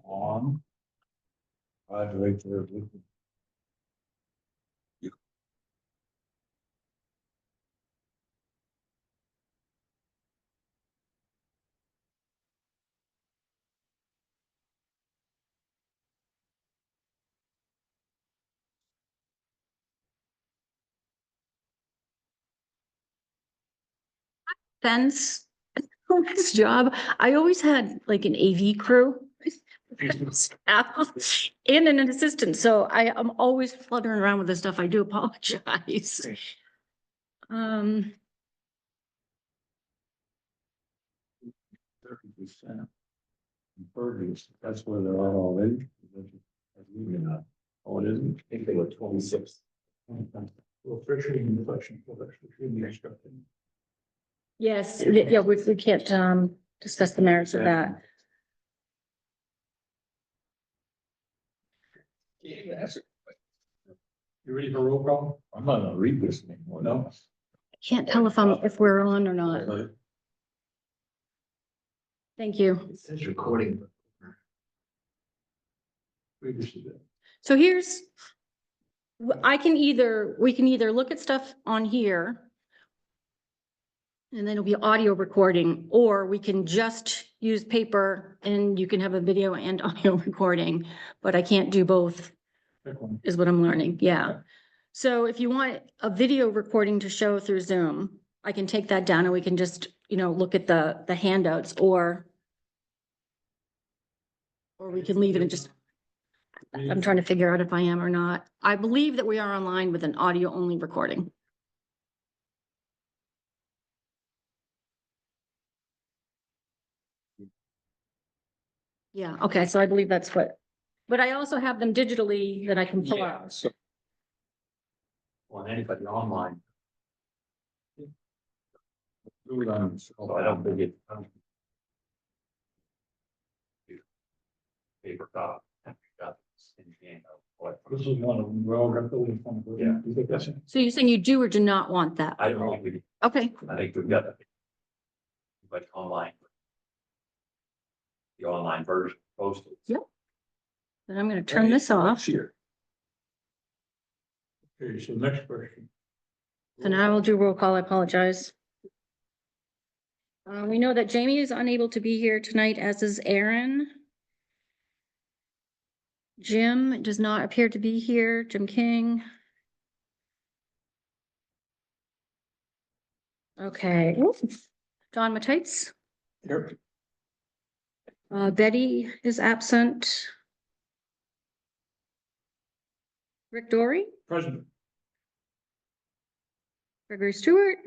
On. Right there. Fence, this job, I always had like an AV crew. Staff and an assistant, so I'm always fluttering around with this stuff. I do apologize. Um, 30%. Impervious, that's where they're at already. Oh, it isn't? I think they were 26. Well, freshly in the question, yes, yeah, we can't, discuss the merits of that. You ready for roll call? I'm not gonna read this anymore, no. I can't tell if we're on or not. Thank you. It says recording. So here's, we can either look at stuff on here. And then it'll be audio recording, or we can just use paper and you can have a video and audio recording, but I can't do both, is what I'm learning, yeah. So if you want a video recording to show through Zoom, I can take that down and we can just, look at the handouts, or we can leave it and just, I'm trying to figure out if I am or not. I believe that we are online with an audio only recording. Yeah, okay, so I believe that's what, but I also have them digitally that I can pull out. So. On anybody online. Do it on, so I don't think it. Paper copy. This is one of them, well, yeah. So you're saying you do or do not want that? I don't think we, Okay, I think we've got. But online. The online version posted. Yep. then I'm gonna turn this off. Here. Okay, so next question. And I will do roll call, I apologize. We know that Jamie is unable to be here tonight, as is Aaron. Jim does not appear to be here, Jim King. Okay, John Matites, Here. Betty is absent. Rick Dory, President. Gregory Stewart.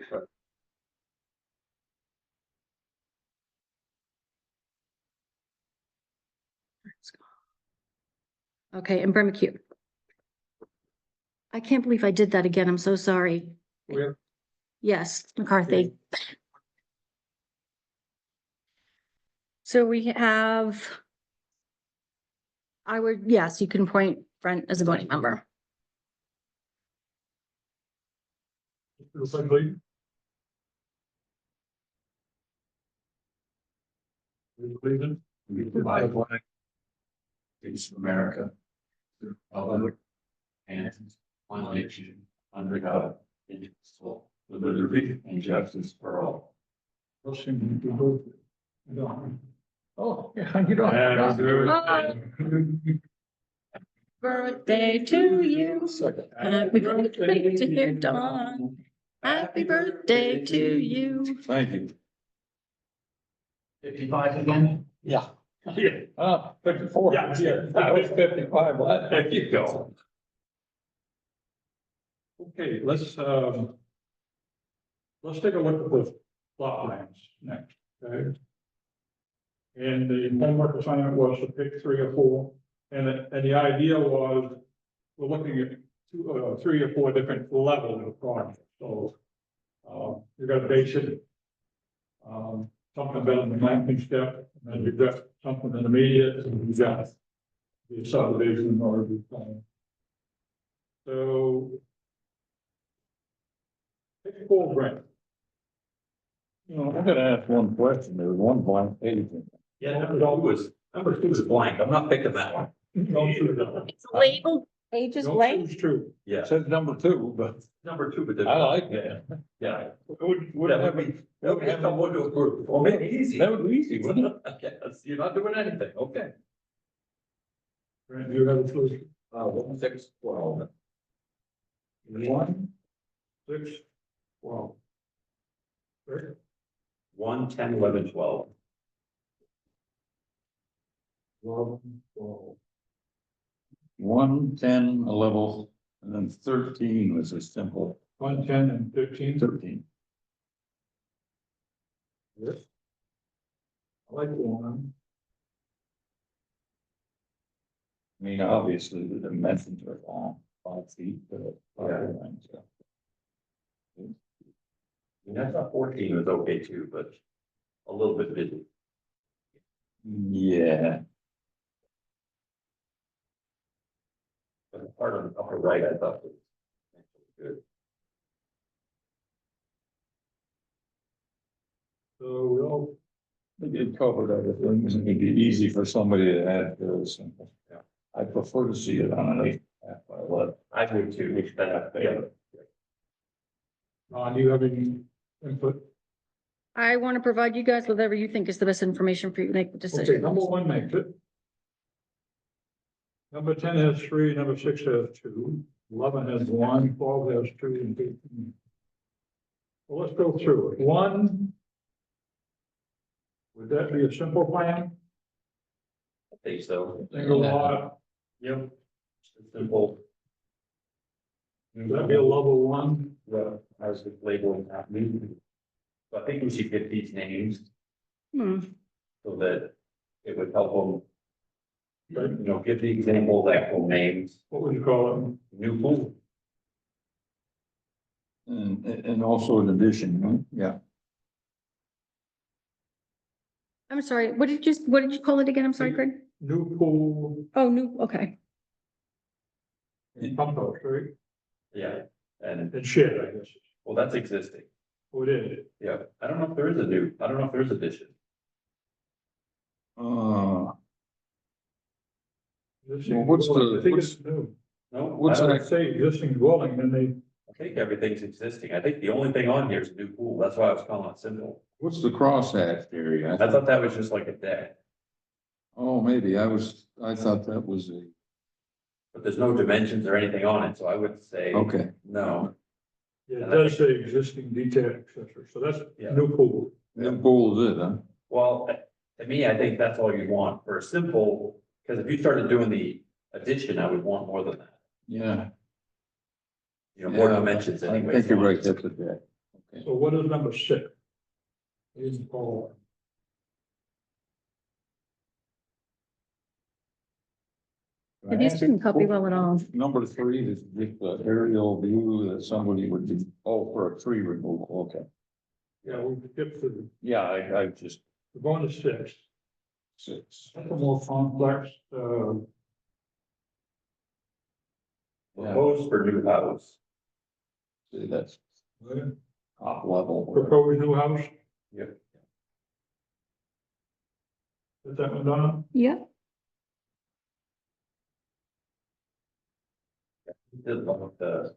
Okay, and Brent McHugh. I can't believe I did that again. I'm so sorry. Where? Yes, McCarthy. So we have. Yes, you can appoint Brent as a voting member. Assembly. Cleveland. Divide flag. Face of America. Republic. And one nation, under God, indivisible, with liberty and justice for all. Oh, yeah, you don't. Birthday to you. Happy birthday to you, Dawn. Happy birthday to you. Thank you. 55 again? Yeah. Yeah. 54. Yeah, I was 55. Well, there you go. Okay, let's take a look at the plot plans next, okay? And the homework assignment was to pick 3 or 4, and the idea was we're looking at 3 or 4 different levels of project. So you've got basic, something better than the planting step, and then you've got something intermediate, and you've got the subdivision or the plan. So take 4 Brent. I'm gonna ask one question. There's one blank page in Yeah, number two is blank. I'm not picking that one. Don't choose that. It's labeled pages Don't blank. choose two. Yeah, Said number two, but number two, but. I like that. Yeah. Would That have would be, that would be someone to approve. Well, make it easy. That would be easy, wouldn't it? Yes, you're not doing anything, okay. Right, you have a choice. 1, 6, 12. 1, 6, 12. Right, 1, 10, 11, 12. 12, 12. 1, 10, 11, and then 13 was a simple 1, 10, and 15. 13. Yes. I like 1. I mean, obviously, the dimensions are long, 5 feet, but. Yeah. I thought 14 was okay too, but a little bit busy. Yeah, But the part on the upper right, I thought was good. So we'll, it covered everything, and it'd be easy for somebody to add very simple. Yeah. I prefer to see it on an 8.5 by 11. I would too, yeah. do you have any input? I want to provide you guys with whatever you think is the best information for you to make the Okay, decision. number 1 makes it. Number 10 has 3, number 6 has 2, 11 has 1, 12 has 2, and 15. Well, let's go through it. 1. Would that be a simple plan? I think so. Single lot, Yep. Simple. would that be a level 1? Well, I was labeling that. So I think we should get these names Hmm. so that it would help them. You know, give the example of actual names, What would you call new pool. And also an addition, huh? Yeah. I'm sorry, what did you call it again? I'm sorry, Craig. it? New pool Oh, new, okay. and pump house, right? Yeah, and, And shed, I guess. well, that's existing. Oh, it is. Yeah, I don't know if there is I don't know if there's addition. Existing what's dwelling, the- I think it's new. No, What's I I don't, would say existing dwelling, then they, I think everything's existing. I think the only thing on here is a new pool. That's why I was calling it simple. what's the crosshatched area? I thought that was just like a deck, Oh, maybe, I thought that was a, but there's no dimensions or anything on it, so I would say. okay. No, yeah, it does say existing detached, et cetera. So that's Yeah. new pool. That pool is it, huh? well, to me, I think that's all you want for a simple, because if you started doing the addition, I would want more than that. Yeah. You know, more Yeah, dimensions I anyway. think you're right, that's a deck. So what is number 6? Is all. These didn't copy well at all. Number 3 is just the aerial view that somebody would do, oh, for a tree removal, okay. Yeah, we skipped to, Yeah, I just, we're going to 6. 6. That's a more complex, Proposed for new house. See, that's top level. proposed new house. Yep. Is that one done? Yeah. Did like the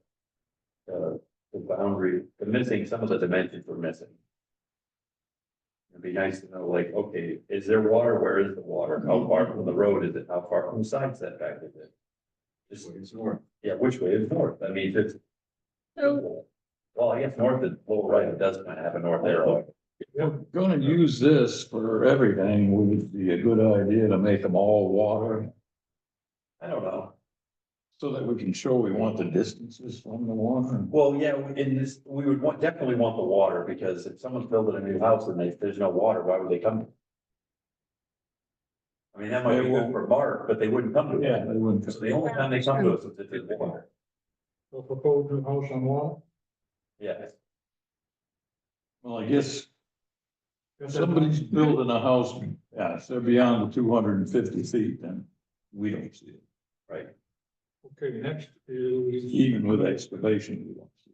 boundary, the missing, some of the dimensions were missing. It'd be nice to know, like, okay, is there water? Where is the water? How far from the road is it? How far from the side setback is it? Just, yeah, which way is north? I mean, if it's. So, Well, I guess north is lower right, it does kind of have a north arrow. We're gonna use this for everything, would be a good idea to make them all water, I don't know. so that we can show we want the distances from the water. Well, yeah, in this, we would want, definitely want the water, because if someone's building a new house and there's no water, why would they come? I mean, that might be good for Mark, but they wouldn't come to Yeah, it. they wouldn't. So the only time they come to us is if it's water. So proposed new house on what? Yeah, Well, I guess if somebody's building a house, yeah, if they're beyond the 250 feet, then we don't see it. right. Okay, next is. Even with excavation, we don't see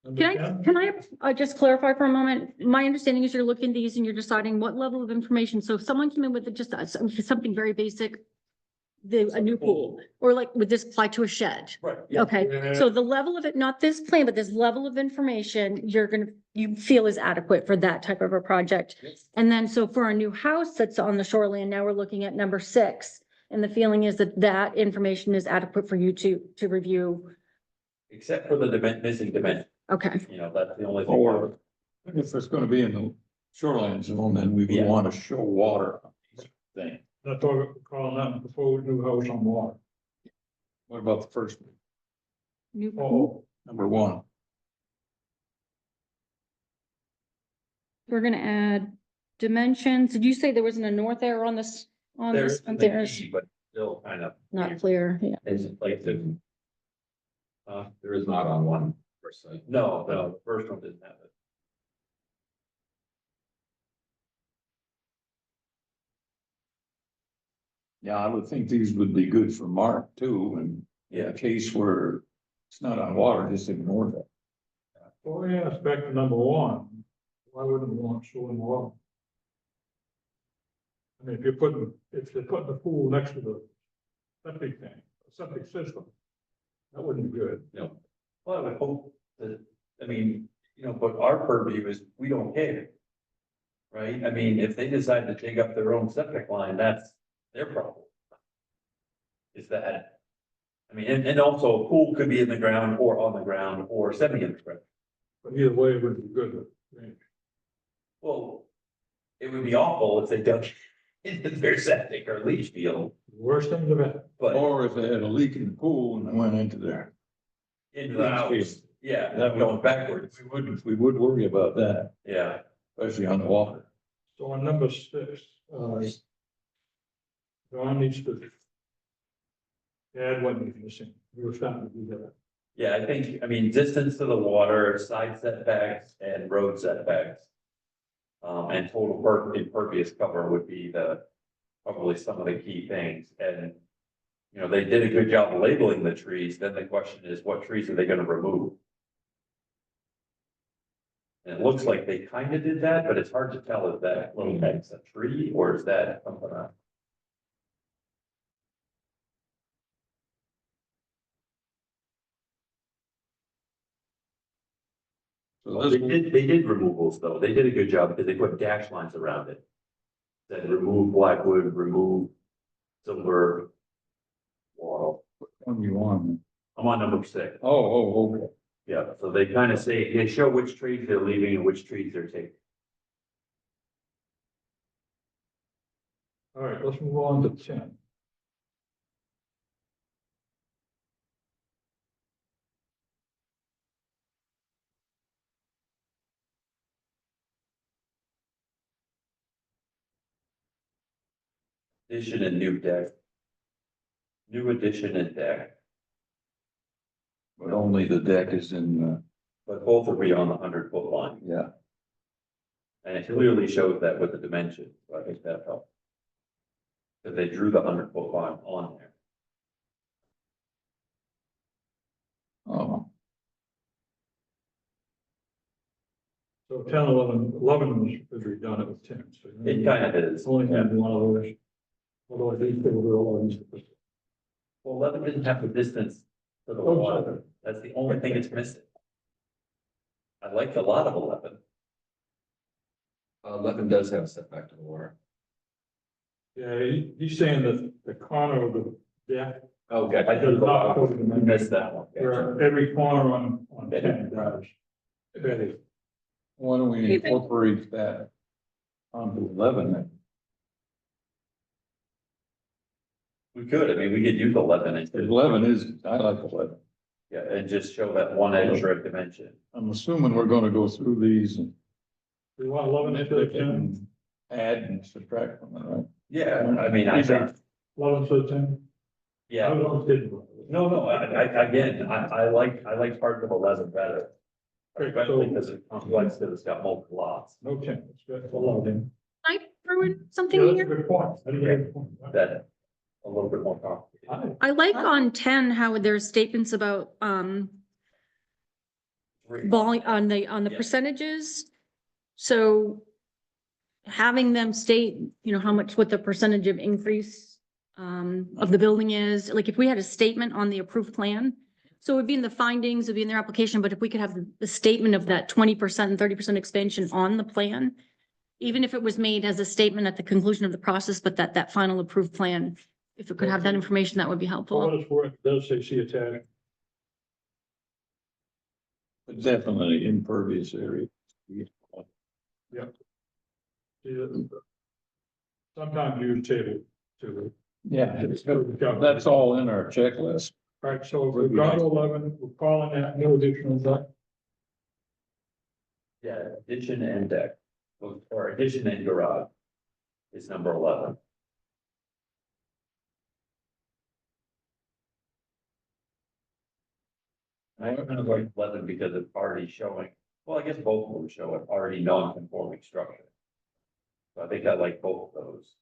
Number Can 10? can I just clarify for a moment? My understanding is you're looking at these and you're deciding what level of information. So if someone came in with just something very basic, a new pool, or like, would this apply to a shed? Right. Okay, Yeah. so the level of it, not this plan, but this level of information, you feel is adequate for that type of a project. And then, so for a new house that's on the shoreline, now we're looking at number 6. And the feeling is that that information is adequate for you to review. Except for the missing dimension, Okay, you know, that's the only thing. Or if it's gonna be in the shoreline zone, then we would Yeah. wanna show water on these things. That's what we're calling that before new house on water. What about the first one, new pool. Oh, number 1? We're gonna add dimensions. Did you say there wasn't a north arrow on this? On There's this, the there's key, but still kind of. not clear, yeah. It's like the. There is not on one per se. No, the first one didn't have it. Yeah, I would think these would be good for Mark too, and in Yeah, a case where it's not on water, just ignore that. well, yeah, it's back to number 1. Why wouldn't we want showing water? I mean, if they're putting the pool next to the septic tank, septic system, that wouldn't be good. no. Well, I would hope that, I mean, you know, but our purview is, we don't care. Right? I mean, if they decide to dig up their own septic line, that's their problem. Is that, I mean, and also a pool could be in the ground or on the ground or semi in the ground. But either way, it would be good. Well, it would be awful if they dug into their septic or leach field, Worst thing to it. but Or if they had a leak in the pool and they went into there. into the house, yeah, That going backwards, We would worry about that, yeah. especially on the water. So on number 6, John needs to add what he's missing. We were starting to do that. Yeah, I think, I mean, distance to the water, side setbacks and road setbacks. And total impervious cover would be probably some of the key things, and. You know, they did a good job of labeling the trees, then the question is, what trees are they gonna remove? And it looks like they kind of did that, but it's hard to tell if that little X a tree or is that something else. So They this, did removals though, they did a good job because they put dash lines around it. Said remove blackwood, remove silver. Wow, one you want. I'm on number 6, Okay. yeah, so they kind of say, they show which trees they're leaving and which trees they're taking. All right, let's move on to 10. Addition and new deck. New addition and deck, But only the deck is in, but both will be on the 100-foot line. yeah. And it clearly shows that with the dimensions, so I think that helped. Because they drew the 100-foot line on there. Oh, So 10, 11 was redone with 10. So It kind of is. It's only Yeah. gonna be one of those. Although these people do all these. Well, 11 didn't have the distance to the Oh, water. sorry. That's the only thing it's missing. I liked a lot of 11. 11 does have a setback to the water. Yeah, he's saying that the corner of the deck, Okay. I does not put it in I the missed that one. where every corner on 10 does. That is. why don't we incorporate that onto 11 then? We could, I mean, we could use 11 and, 11 is, I like 11. yeah, and just show that one extra dimension. I'm assuming we're gonna go through these and We want 11 if instead they of 10, can add and subtract from it, right? Yeah, I mean, I think, 11 instead of 10. I yeah, was always kidding. no, again, I like parts of 11 better. Okay, Especially so because it's complex, because it's got multiple lots, no 10, it's got 11. I throw in Yeah, something that's a here. good point. That's a good point. that a little bit more complicated. I like on 10 how there's statements about, on the Yeah. percentages. So having them state, how much, what the percentage of increase of the building is, like if we had a statement on the approved plan. So it would be in the findings, it'd be in their application, but if we could have the statement of that 20% and 30% expansion on the plan, even if it was made as a statement at the conclusion of the process, but that final approved plan, if it could have that information, that would be For helpful. what it's worth, it does say see attached. But definitely impervious area. Sometimes use table too. Yeah, that's all in our checklist. All right, so if we've got 11, we're calling that no additional deck. Yeah, addition and deck, or addition and garage is number 11. I kind of like 11 because it's already showing, well, I guess both of them show it already non-conforming structure. So I think I like both of those.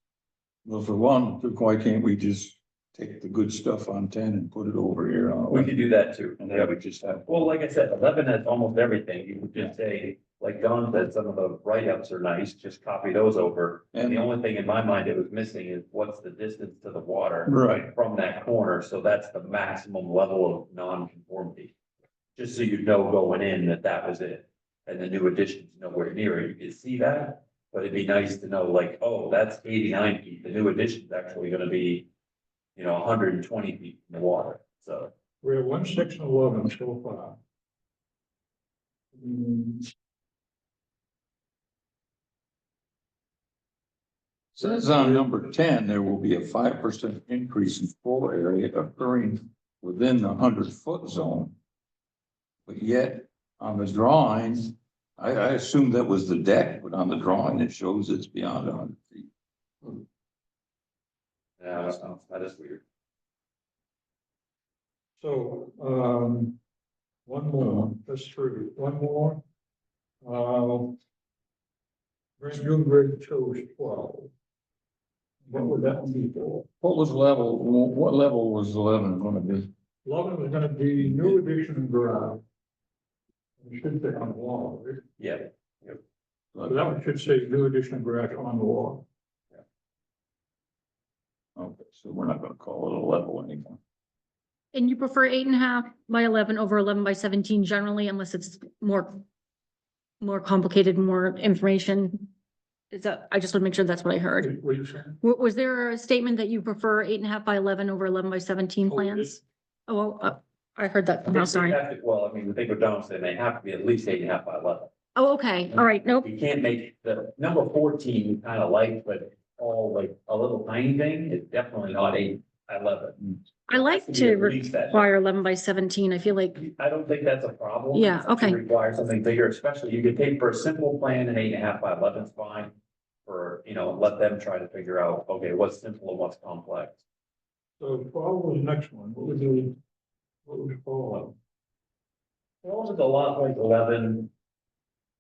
Well, for one, why can't we just take the good stuff on 10 and put it over here on We 11? could do that too. And Yeah, then we just have. well, like I said, 11 has almost everything. You would just say, like Don said, some of the write-ups are nice, just copy those over. And the only thing in my mind it was missing is what's the distance to the water Right, from that corner, so that's the maximum level of non-conformity. Just so you know going in that that was it, and the new addition's nowhere near it, you can see that. But it'd be nice to know like, oh, that's 89 feet, the new addition's actually gonna be, 120 feet from the water, so. We have 1, 6, and 11 so far. says on number 10, there will be a 5% increase in floor area occurring within the 100-foot zone. But yet, on the drawings, I assume that was the deck, but on the drawing, it shows it's beyond 100 feet. Yeah, that is weird. So, one more, that's 3, one more. Grand Newbury chose 12. What would that one be for? What level was 11 going to be? 11 was gonna be new addition and garage. It should say on the wall, right? Yeah, So that one should say new addition and garage on the wall. Okay, so we're not gonna call it a level anymore. And you prefer 8.5 by 11 over 11 by 17 generally, unless it's more complicated, more information? Is that, I just want to make sure that's what I heard. What are you saying? Was there a statement that you prefer 8.5 by 11 over 11 by 17 Oh, plans? Oh, I heard that. They I'm sorry. have to- Well, I mean, the thing with Don said, they have to be at least 8.5 by 11. Oh, okay. All right. Nope. You can't make the number 14 you kind of like, but all like a little tiny thing, it's definitely not 8 by 11. I like It has to be at least that. require 11 by 17. I feel like, I don't think that's a problem. Yeah, okay. To require something bigger, especially you could take for a simple plan, an 8.5 by 11 is fine. For, let them try to figure out, okay, what's simple and what's complex. So 12 was the next one. What was 12? Well, it's a lot like 11.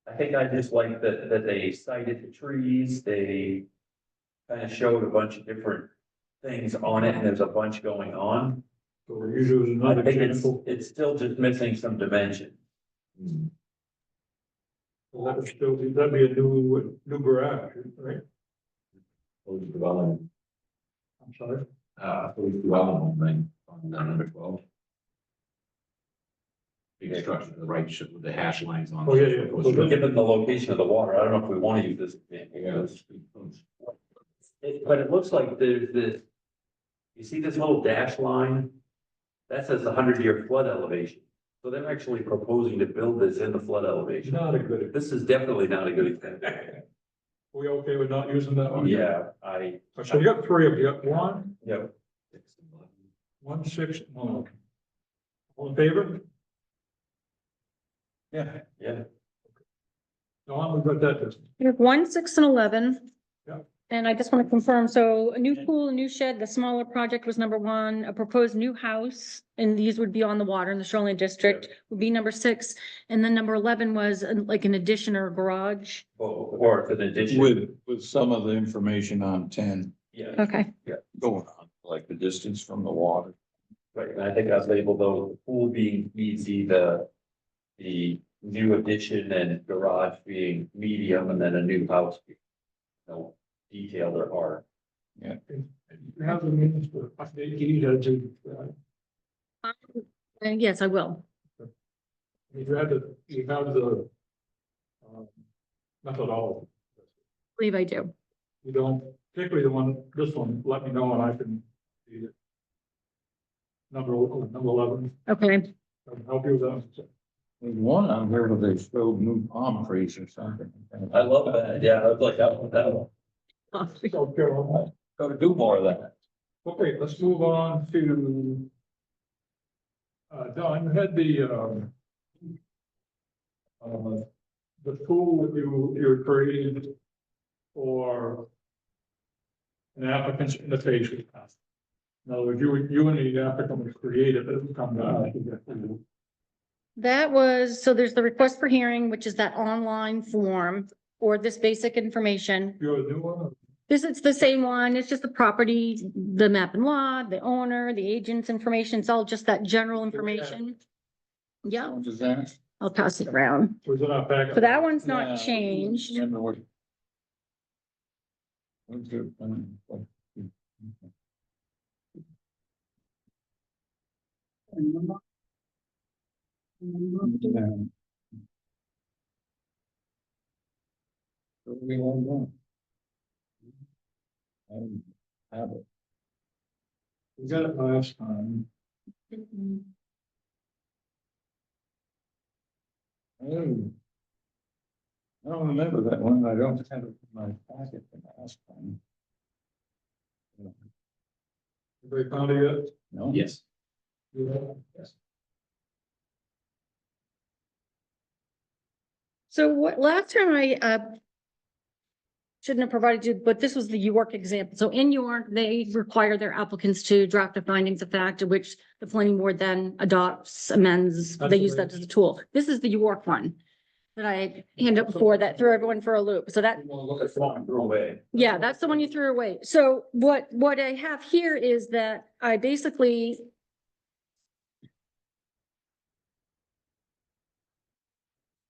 I think I just like that they cited the trees, they kind of showed a bunch of different things on it, and there's a bunch going on. So we're using I another think example. it's still just missing some dimension. So that would still be, that'd be a new garage, right? Police development, I'm sorry. police development thing on number 12. Big structure to the right with the hash lines on. Oh, yeah, yeah. So given the location of the water, I don't know if we want to use this example. Yeah. But it looks like there's this, you see this little dash line? That says the 100-year flood elevation. So they're actually proposing to build this in the flood It's elevation. not a good. This is definitely not a good example. We okay with not using that one? Yeah, So you got 3 of you. You got 1, yeah, 1, 6, and 1. All in favor? yeah. Don, we've got that distance. we have 1, 6, and 11. Yeah. And I just want to confirm, so a new pool, a new shed, the smaller project was number 1, a proposed new house, and these would be on the water in the shoreline district would be number 6. And then number 11 was like an addition or garage. Or it's an addition. With some of the information on 10 Yeah, Okay. going on, like the distance from the water. right. And I think I've labeled those, the pool being easy, the new addition and garage being medium and then a new house being, detailed or art. You have the means to update these as And yes, I will. you have the methodology. Believe I do. You don't, particularly the one, this one, let me know and I can. see it. Number 11, Okay. I can help you with that. There's one on here where they showed new palm trees or something. I love that, yeah, I was like, that one. So, Carol, Gotta do more of that. okay, let's move on to. Don, you had the tool that you created for an applicant's invitation. In other words, you and the applicant would create it, it would come down. That was, so there's the request for hearing, which is that online form or this basic information. You're a new one? This is the same one. It's just the property, the map and lot, the owner, the agent's information. It's all just that general information. Yeah, What is that? I'll pass it around. Was it not back? So that one's Yeah. not changed. Remember what? What's it, yeah. So we want that. I have it. We got it last time. Oh. I don't remember that one. I don't have it in my packet from last time. Everybody found it yet? No? Yes. Yes. So what, last time I, shouldn't have provided you, but this was the York example. So in York, they require their applicants to draft a findings of fact, which the planning board then adopts, amends. They use that as a tool. This is the York one that I handed up before that threw everyone for a loop. So that, You wanna look at That's the one I threw away. yeah, that's the one you threw away. So what I have here is that I basically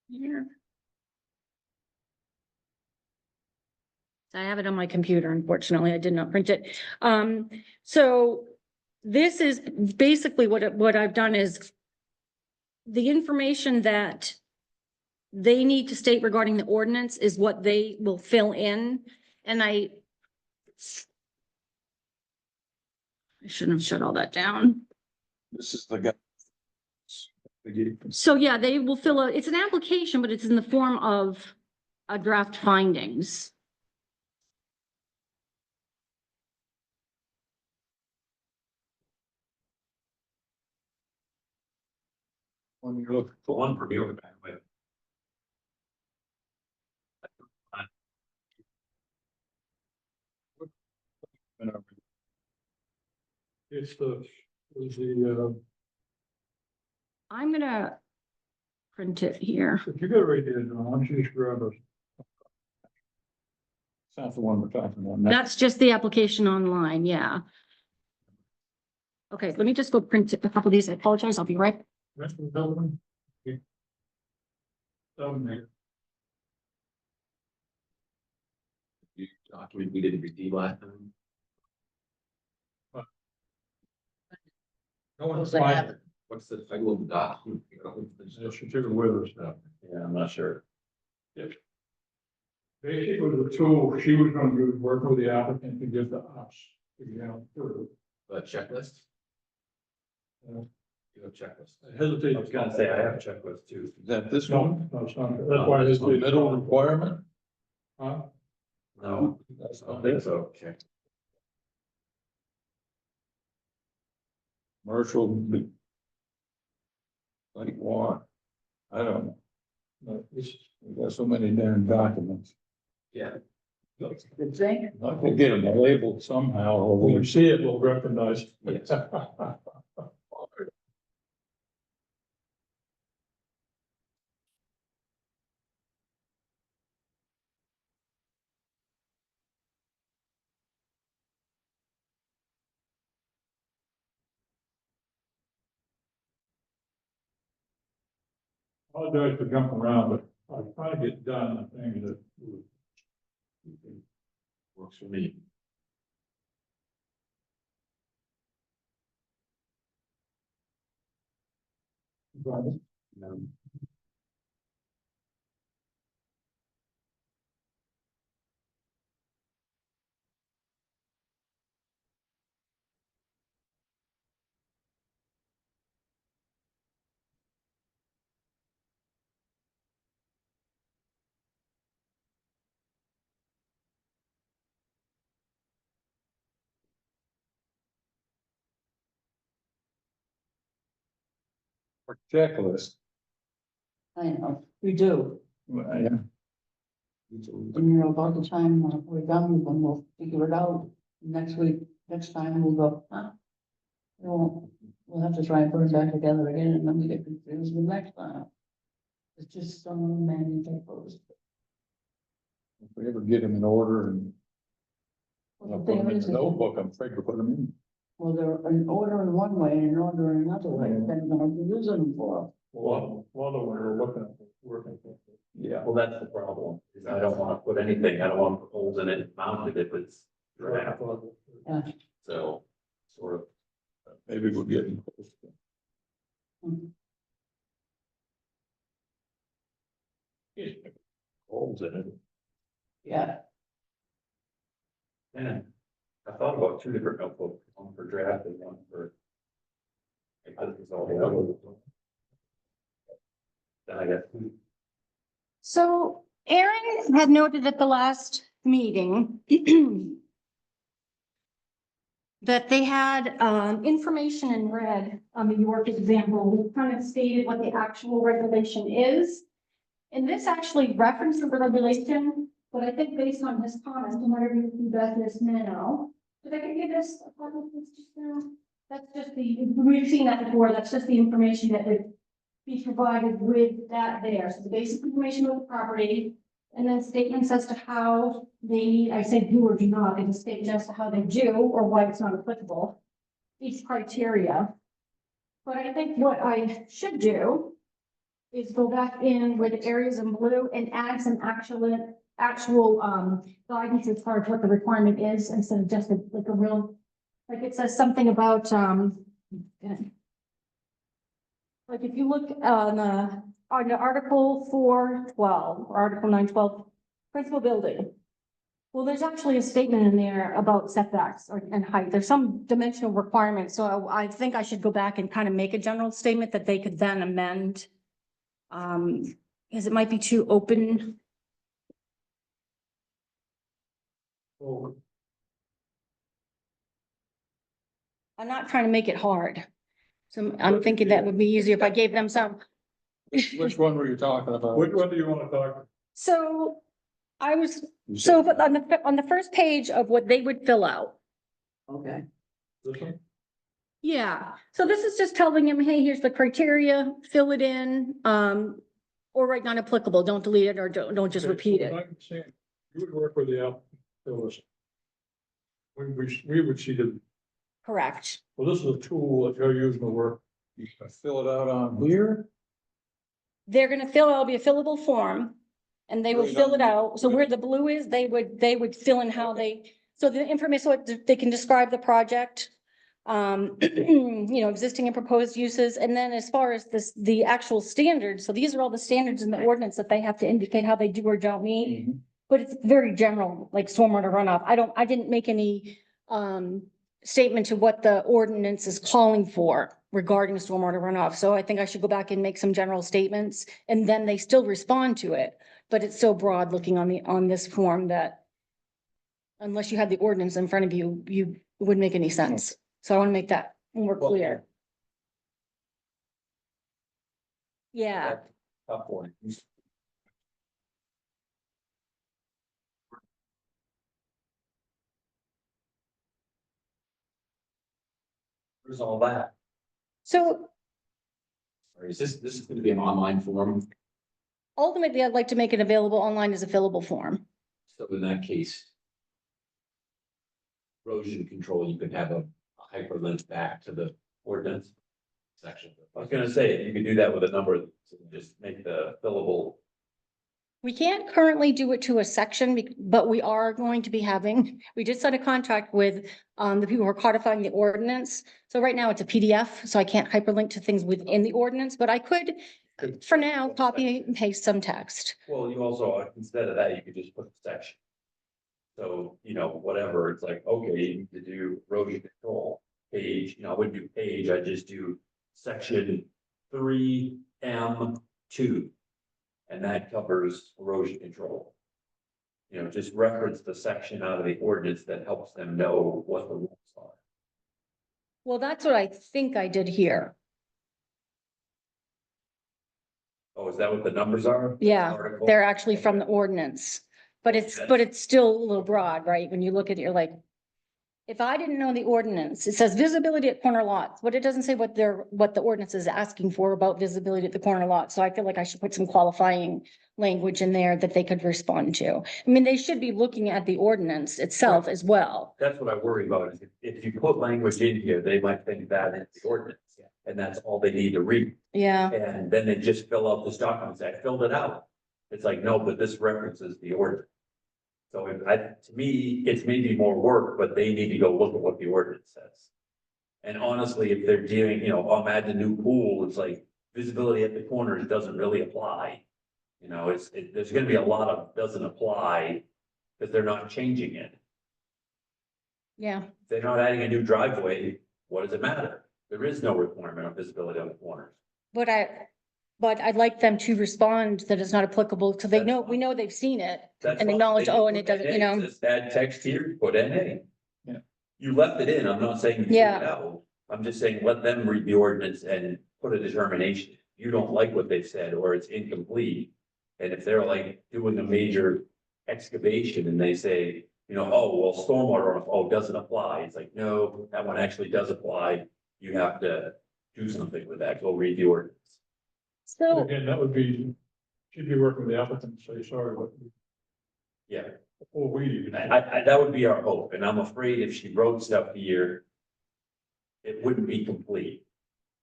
here. I have it on my computer, unfortunately. I did not print it. So this is basically what I've done is the information that they need to state regarding the ordinance is what they will fill in. And I shouldn't have shut all that down. This is the guy. So yeah, they will fill a, it's an application, but it's in the form of a draft findings. When you look. Put one for me over back way. It's the, I'm gonna print it here. if you got it right there, John, why don't you just grab it? It's not the one we're talking about. That's just the application online, yeah. Okay, let me just go print a couple of these. I apologize. I'll be right. That's the building. Okay. There. You document we didn't redeem last time. No one's fine. What's the title of the document? The certificate with us now. Yeah, I'm not sure. Basically, the tool she was gonna do is work with the applicant to give to us. The checklist? Yeah. You have checklist. I hesitate. I was gonna say, I have a checklist too. Is that this one? No, it's not. That's why This this the is. middle requirement? Huh? No, That's I don't not think it. so. Okay. Commercial. Like what? I don't know. No, it's. We got so many damn documents. Yeah. Good thing. I could get them labeled somehow. or When we we- see it, we'll recognize. Yes. Apologize for jumping around, but I'm trying to get done the thing that. Works for me. Checklist. I know, we do, Yeah. and you know, about the time we're done, then we'll figure it out. Next week, next time we'll go, huh? We'll have to try and put it back together again, and then we get confused the next time. It's just so many typos. If we ever get them in order and Well, put the them thing in is, the notebook, I'm afraid to put them in. well, they're in order in one way and in order in another way, Mhm. depending on what you're using them for. One of them we're looking at, working. Yeah. Well, that's the problem, is I don't wanna put anything, I don't wanna put holes in it, mounted if it's draft, Yeah. so, sort of. Maybe we'll get them. Holes in it. Yeah, And I thought about two different notebooks, one for draft and one for. Because it's all. Then I guess. So Aaron had noted at the last meeting that they had information in red on the York example, which kind of stated what the actual regulation is. And this actually referenced the regulation, but I think based on his comments, and whatever you do that this now. Did I give you this? A copy of this just now? That's just we've seen that before, that's just the information that would be provided with that there. So the basic information of the property, and then statements as to how they, I say do or do not, and a statement as to how they do or why it's not applicable. Each criteria. But I think what I should do is go back in with the areas in blue and add some actual guidance as far as what the requirement is, instead of just like a real, like it says something about, like if you look on the Article 412, or Article 912, principal building. Well, there's actually a statement in there about setbacks and height. There's some dimensional requirements, so I think I should go back and kind of make a general statement that they could then amend. Because it might be too open. I'm not trying to make it hard. So I'm thinking that would be easier if I gave them some. Which one were you talking about? Which one do you want to talk? So I was, You said- so but on the first page of what they would fill out. okay. This one? Yeah, so this is just telling him, hey, here's the criteria, fill it in, or write not applicable, don't delete it or don't just Okay, repeat so it. I'm saying, you would work with the applicant, fill this. We would see the, Correct. well, this is a tool that you're using to work. You can fill it out on here. They're gonna it'll be a fillable form. And they will Right fill it on. out. So where the blue is, they would fill in how they, so the information, so they can describe the project. Existing and proposed uses. And then as far as this, the actual standards, so these are all the standards in the ordinance that they have to indicate how they do or don't meet. But it's very general, like stormwater runoff. I didn't make any statement to what the ordinance is calling for regarding stormwater runoff. So I think I should go back and make some general statements and then they still respond to it. But it's so broad looking on this form that unless you had the ordinance in front of you, it wouldn't make any sense. So I want to make that more clear. Yeah, Tough one. Where's all that? so Or is this is gonna be an online form? ultimately, I'd like to make it available online as a fillable form. So in that case. Erosion control, you could have a hyperlink back to the ordinance. section. I was gonna say, you could do that with a number, just make the fillable. We can't currently do it to a section, but we are going to be having, we just signed a contract with the people who are codifying the ordinance. So right now it's a PDF, so I can't hyperlink to things within the ordinance, but I could, for now, copy and paste some text. Well, you also, instead of that, you could just put the section. So, whatever, it's like, okay, you need to do erosion control page, I wouldn't do page, I just do section 3M2. And that covers erosion control. Just reference the section out of the ordinance that helps them know what the rules are. Well, that's what I think I did here. Oh, is that what the numbers are? Yeah, Article? they're actually from the ordinance, but it's still a little broad, right? When you look at it, you're like, if I didn't know the ordinance, it says visibility at corner lots, but it doesn't say what the ordinance is asking for about visibility at the corner lot. So I feel like I should put some qualifying language in there that they could respond to. I mean, they should be looking at the ordinance itself as well. That's what I worry about, is if you put language in here, they might think that is the ordinance. And that's all they need to read. Yeah, And then they just fill out this document, and say, I filled it out. It's like, no, but this references the ordinance. So to me, it's maybe more work, but they need to go look at what the ordinance says. And honestly, if they're doing, I'm adding a new pool, it's like visibility at the corners doesn't really apply. There's gonna be a lot of doesn't apply because they're not changing it. yeah. If they're not adding a new driveway, what does it matter? There is no requirement of visibility on the corners. But I'd like them to respond that it's not applicable, so we know they've seen it. That's And fine. acknowledge, They oh, can and it put doesn't, NA. Just add text here, put NA. Yeah. You left it in, I'm not saying you took Yeah. it out, I'm just saying, let them read the ordinance and put a determination. You don't like what they've said, or it's incomplete. And if they're like doing a major excavation and they say, oh, well, stormwater, doesn't apply, it's like, no, that one actually does apply. You have to do something with that, go read the ordinance. So, Again, that would be, she'd be working with the applicant to say, sorry, but Yeah. before we even. That would be our hope, and I'm afraid if she wrote stuff here, it wouldn't be complete.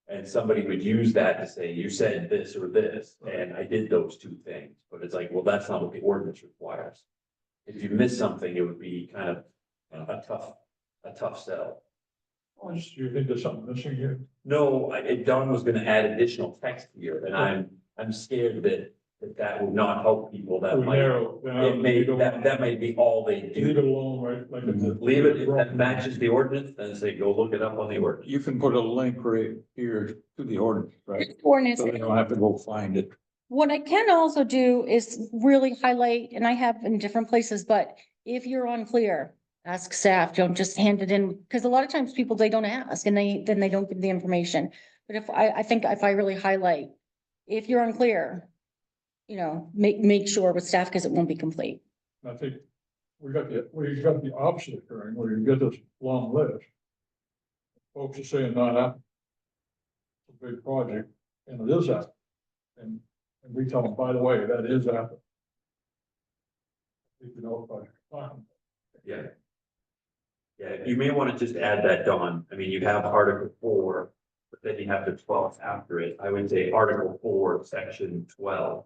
And somebody would use that to say, you said this or this, and I did those two things, but it's like, well, that's not what the ordinance requires. If you miss something, it would be kind of a tough sell. Do you think there's something missing here? No, Don was gonna add additional text here, and I'm scared that would not help people, that We might, narrow down, that might be all they leave do. it alone, right? Like Leave it, if that matches the ordinance, then say, go look it up on the ordinance. You can put a link right here to the ordinance, right? ordinance, So they don't have to go find it. what I can also do is really highlight, and I have in different places, but if you're unclear, ask staff, don't just hand it in, because a lot of times people, they don't ask and then they don't give the information. But I think if I really highlight, if you're unclear, make sure with staff, because it won't be complete. I think we've got the opposite occurring, where you get this long list. Folks are saying not happening. It's a big project, and it is happening. And we tell them, by the way, that is happening. If you know what I'm talking about. Yeah. Yeah, you may want to just add that, Don. I mean, you have Article 4, but then you have the 12th after it. I would say Article 4, Section 12.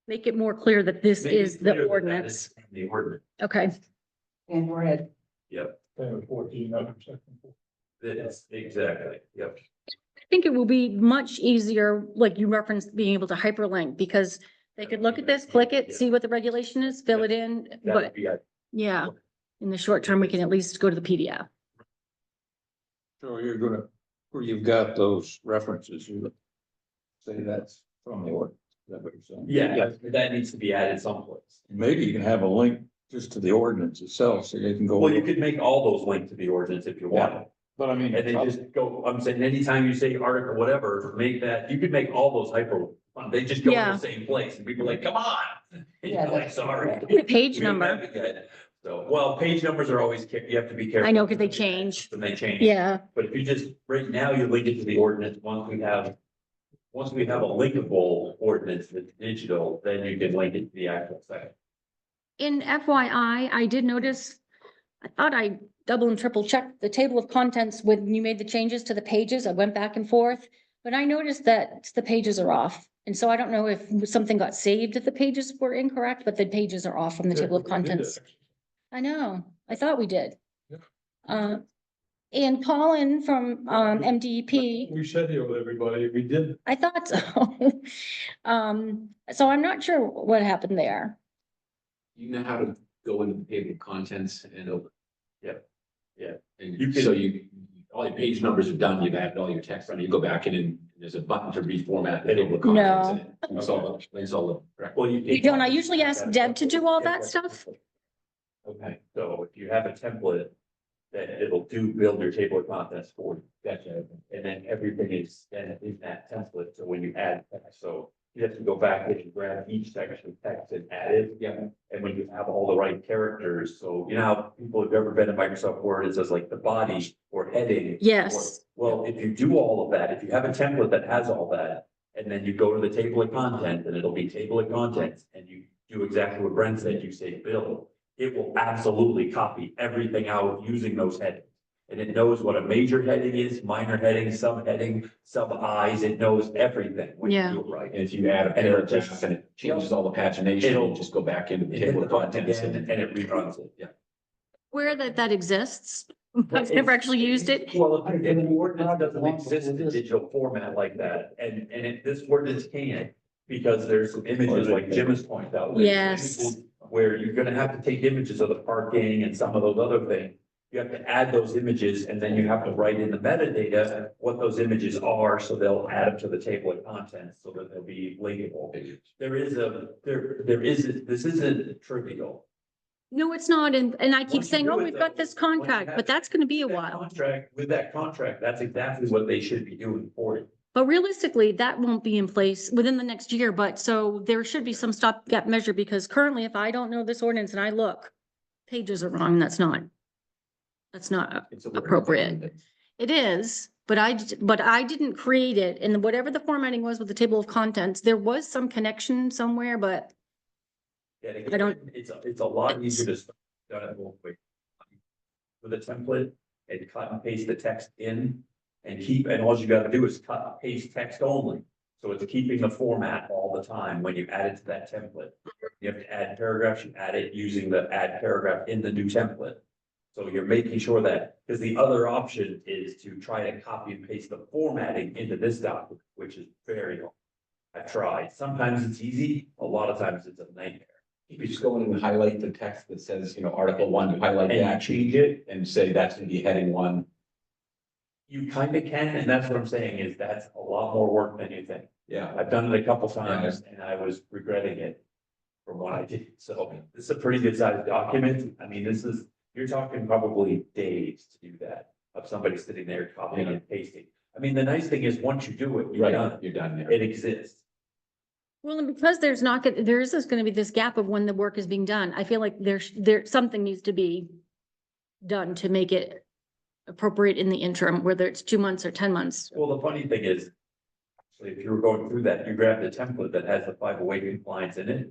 Make it more clear that this Make it is clear the that ordinance. is The ordinance, Okay, And we're at, yep, Same with 14, under section 4. that's exactly, yep. I think it will be much easier, like you referenced, being able to hyperlink, because they could look at this, click it, see what the regulation is, fill it in, That but would be, yeah. In the short term, we can at least go to the PDF. So you're gonna, where you've got those references, you say that's from the ordinance. Is that what you're saying? yeah, that needs to be added someplace. Maybe you can have a link just to the ordinance itself, so they can go. Well, you could make all those link to the ordinance if you want. But I mean. And then just go, I'm saying, anytime you say article, whatever, make that, you could make all those hyper, they just go to Yeah. the same place, and people are like, come on. And Yeah, you're like, that's- sorry. The page We don't number, have it yet. So, well, page numbers are always, you have to be careful. I know, because they change. When they change. Yeah, But if you just, right now, you link it to the ordinance, once we have a linkable ordinance that's digital, then you can link it to the actual section. in FYI, I did notice I thought I double and triple checked the table of contents when you made the changes to the pages. I went back and forth. But I noticed that the pages are off. And so I don't know if something got saved if the pages were incorrect, but the pages are off from the table of Yeah, we did contents. that. I know, I thought we did. Yeah. And Colin from MDEP, We said to everybody, we did. I thought so. So I'm not sure what happened there. You know how to go into the table of contents and open. Yep. Yeah. And You can- so all your page numbers are done, you've added all your text on, it. You go back in and there's a button to reformat the table of contents. No. in it. It's all the correct. Well, You don't, I usually ask Deb to do all that stuff. Okay, so if you have a template, then it'll build your table of contents for you. Gotcha. And then everything is then in that template, so when you add text, so you have to go back and grab each section of text and add it. Yeah. And when you have all the right characters, so you know how people have ever been in Microsoft Word, it says like the body or heading. Yes, Well, if you do all of that, if you have a template that has all that, and then you go to the table of content, and it'll be table of contents, and you do exactly what Brent said, you say build, it will absolutely copy everything out using those headings. And it knows what a major heading is, minor heading, subheading, sub-Is, it knows everything when you Yeah. do it right. And if you add a And it'll paragraph just- and it changes all the pagination, It'll- it'll just go back into the It hit table the of button contents. again, and it reruns it, yeah. where that exists. I've never actually used it. Well, if the ordinance doesn't exist in digital format like that, and if this ordinance can't, because there's some images like Jim has pointed out. there's Yes. images Where you're gonna have to take images of the parking and some of those other things. You have to add those images and then you have to write in the metadata what those images are, so they'll add them to the table of contents, so that they'll be linkable. This isn't trivial. No, it's not. And I keep Once you saying, do oh, it, we've got though, this once you contract, have but that's gonna be a That while. Contract, with that contract, that's exactly what they should be doing for you. But realistically, that won't be in place within the next year, but so there should be some stopgap measure, because currently, if I don't know this ordinance and I look, pages are wrong, that's not It's a word appropriate. document. It is, but I didn't create it, and whatever the formatting was with the table of contents, there was some connection somewhere, but Yeah, I don't- it's a lot easier to start done it real quick. With a template and cut and paste the text in and all you gotta do is cut and paste text only. So it's keeping the format all the time when you add it to that template. You have to add paragraphs, you add it using the add paragraph in the new template. So you're making sure that, because the other option is to try to copy and paste the formatting into this document, which is very hard. I've tried. Sometimes it's easy, a lot of times it's a nightmare. You could just go in and highlight the text that says, Article 1, highlight And that, change it, and say that's gonna be heading 1. you kind of can, and that's what I'm saying, is that's a lot more work than you think. Yeah. I've done it a couple times and I was regretting it from what I did. So this is a pretty good sized document. I mean, you're talking probably days to do that, of somebody sitting there copying and pasting. I mean, the nice thing is, once you do it, you're Right, done. you're done there. It exists. well, and because there is gonna be this gap of when the work is being done, I feel like something needs to be done to make it appropriate in the interim, whether it's 2 months or 10 months. Well, the funny thing is, actually, if you were going through that, you grab the template that has the 508 compliance in it.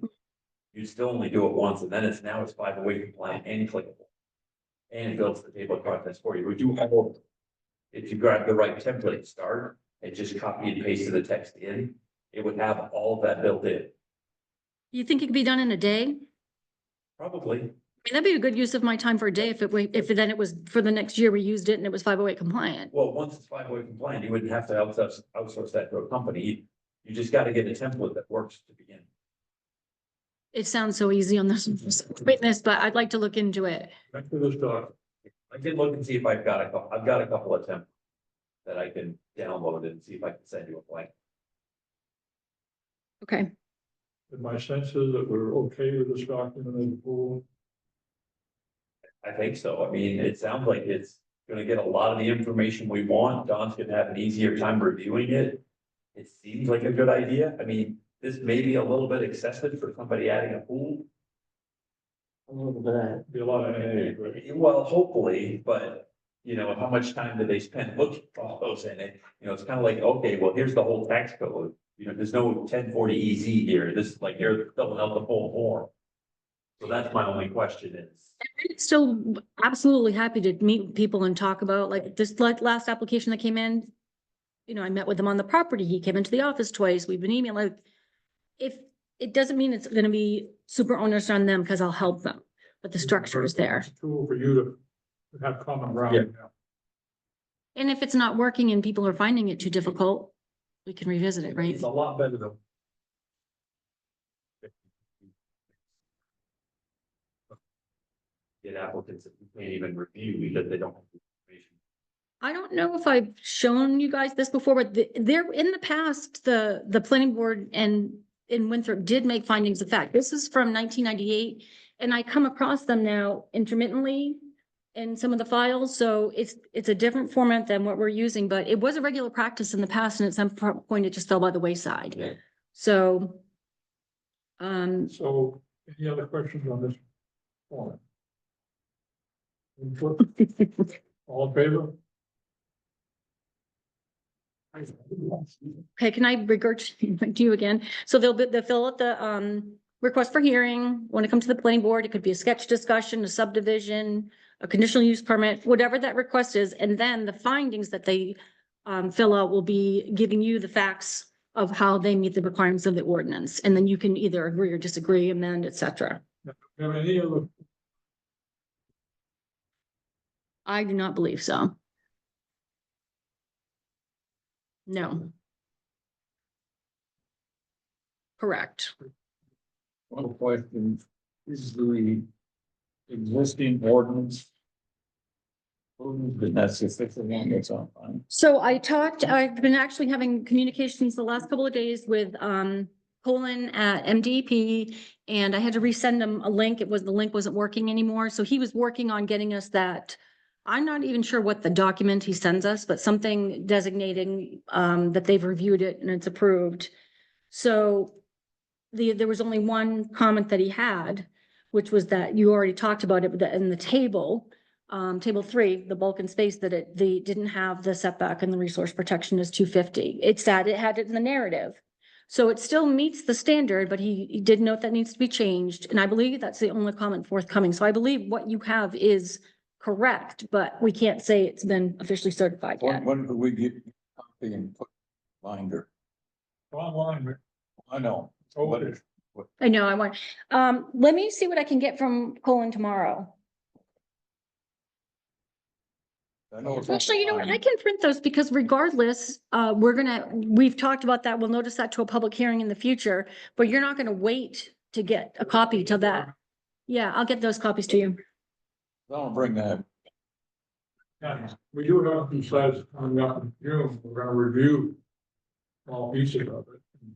You still only do it once, and then it's 508 compliant and clickable. And it builds the table of contents for you. We do have, if you grab the right template to start and just copy and paste the text in, it would have all of that built in. You think it could be done in a day? Probably. I mean, that'd be a good use of my time for a day if then it was for the next year, we used it and it was 508 compliant. Well, once it's 508 compliant, you wouldn't have to outsource that to a company. You just got to get a template that works to begin. It sounds so easy on this witness, but I'd like to look into it. Back to this document. I can look and see if I've got I've got a couple of templates that I can download and see if I can send you a blank. Okay, And my sense is that we're okay with this document as a whole. I think so. I mean, it sounds like it's gonna get a lot of the information we want. Don's gonna have an easier time reviewing it. It seems like a good idea. I mean, this may be a little bit excessive for somebody adding a pool. A little bit. Be a lot of headache, right? Well, hopefully, but how much time do they spend looking for all those in it? It's kind of like, okay, well, here's the whole tax code. There's no 1040 EZ here. This is like, they're filling out the full form. So that's my only question is, Still absolutely happy to meet with people and talk about, like, this last application that came in. You know, I met with him on the property. He came into the office twice. We've been emailing. If, it doesn't mean it's gonna be super onerous on them, because I'll help them, but the structure is there. It's a tool for you to have common ground. And if it's not working and people are finding it too difficult, we can revisit it, right? It's a lot better than. get applicants that we can't even review because they don't have the information. I don't know if I've shown you guys this before, but there, in the past, the planning board and in Winthrop did make findings of fact. This is from 1998, and I come across them now intermittently in some of the files, so it's a different format than what we're using, but it was a regular practice in the past, and at some point it just fell by the wayside. Yeah. So, So, any other questions on this form? All in favor? okay, can I regurgitate to you again? So they'll fill out the, request for hearing. When it comes to the planning board, it could be a sketch discussion, a subdivision, a conditional use permit, whatever that request is. And then the findings that they, fill out will be giving you the facts of how they meet the requirements of the ordinance. And then you can either agree or disagree, amend, et cetera. Have any other, I do not believe so. No. Correct. One question, is the existing ordinance? That's the fifth one that's on. So I've been actually having communications the last couple of days with, Colin at MDP, and I had to resend him a link. The link wasn't working anymore, so he was working on getting us that. I'm not even sure what the document he sends us, but something designating, that they've reviewed it and it's approved. So there was only one comment that he had, which was that you already talked about it in the table. Table 3, the bulk and space, that they didn't have the setback and the resource protection is 250. It had it in the narrative. So it still meets the standard, but he did note that needs to be changed. And I believe that's the only comment forthcoming. So I believe what you have is correct, but we can't say it's been officially certified yet. When could we get a copy and put binder? online, I know. oh, What it is? is. I know, I want, let me see what I can get from Colin tomorrow. I know it's Actually, you know what? I online. can print those because regardless, we've talked about that. We'll notice that to a public hearing in the future, but you're not gonna wait to get a copy till that. Yeah, I'll get those copies to you. I'll bring that. Yeah, we do have some slides coming up in June, we're gonna review all pieces of it. And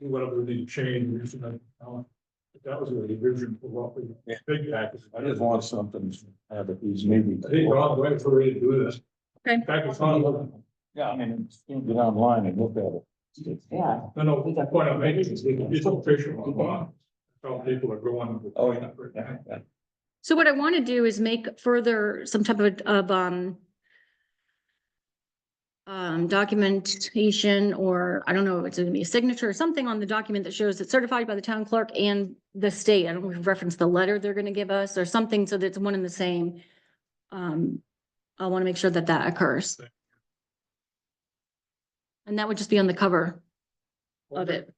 do whatever we need to change, but that was a revision for what we, Yeah. big package. I just want something to have at these meetings. I think we're on the way for ready to do this. Okay. In fact, it's on, Yeah, I mean, you can get online and look at it. Yeah. no, the point I'm making is it's official online. How people are going. Oh, yeah. So what I want to do is make further some type of documentation, or I don't know, it's gonna be a signature or something on the document that shows it's certified by the town clerk and the state. I don't know if we reference the letter they're gonna give us or something so that it's one and the same. I want to make sure that that occurs. And that would just be on the cover of it.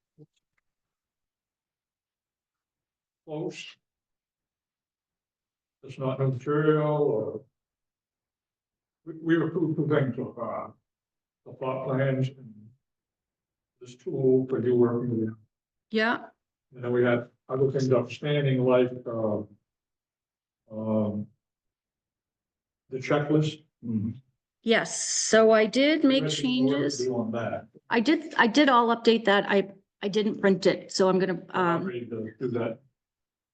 Close. It's not new material or. We approved two things so far. The plot plans and this tool for you working with. Yeah, And then we had other things outstanding like, the checklist. yes. So I did make There's more to changes. do on that. I did all update that. I didn't print it, so I'm gonna, I'm ready to do that.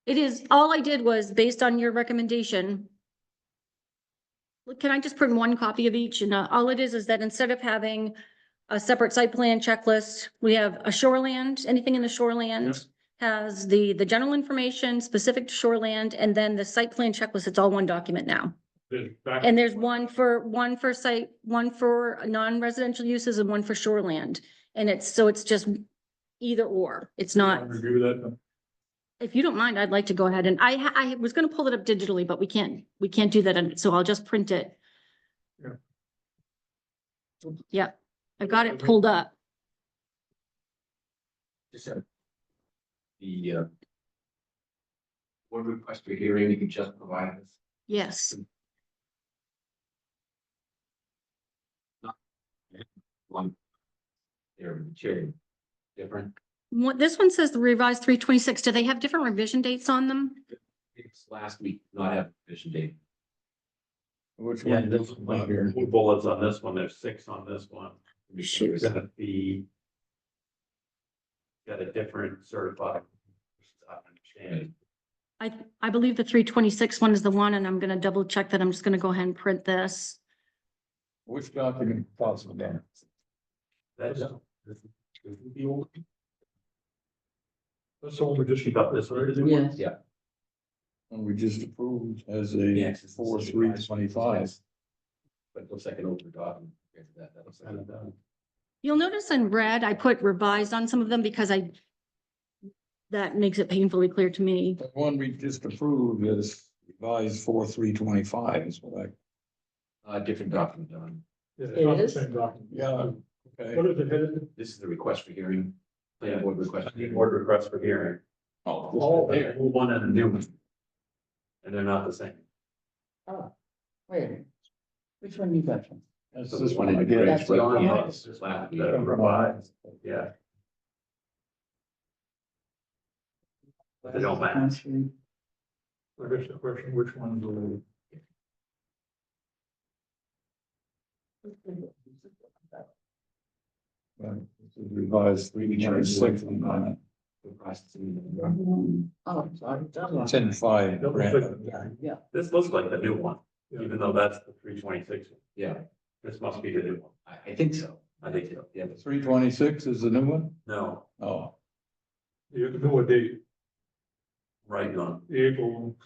it is, all I did was based on your recommendation. Look, can I just print one copy of each? And all it is that instead of having a separate site plan checklist, we have a shoreland, anything in the shoreland has the general information specific to shoreland, and then the site plan checklist, it's all one document now. And there's one for site, one for non-residential uses and one for shoreland. And it's just either or. It's not, Review that. if you don't mind, I'd like to go ahead and I was gonna pull it up digitally, but we can't do that. And so I'll just print it. Yeah. Yep, I've got it pulled up. Just the board request for hearing, you can just provide this. Yes. One. They're material different. What, this one says the revised 326. Do they have different revision dates on them? It's last week, not have vision date. Which Yeah, one? this one, two bullets on this one, there's 6 on this one. Shoot. It's gonna be. Got a different certified. I understand. I believe the 326 one is the one, and I'm gonna double check that. I'm just gonna go ahead and print this. Which document possible then? That's. The old. That's the one we just. You got this, right? Yes. Yeah. And we just approved as a Yes, it's 4/3/25. But it looks like an older document. compared to that. That looks like You'll notice in red, I put revised on some of them because that makes it painfully clear to me. The one we just approved is revised 4/3/25 is what I. different document, Don. Yeah, it's not the It is? same document. Yeah, okay. What is it headed? This is the request for hearing. Planning board request. for hearing. Board request for hearing. Oh, There, old one and a new one. And they're not the same. Oh, wait. a minute. Which one you got from? that's So this the one in the again. gray That's split the one. on Yes, this last the week. revised, yeah. But they don't match. I guess the question, which one's the lead? Right, this is Revised 3/26. The processing. Oh, sorry. It's in 5. Double Brandon. Yeah. This looks like the new one, Yeah. even though that's the 326. Yeah, This must be the new one. I think so. I think so. Yeah, 3/26 is the new one? No, Oh, You know what date, right on. the April,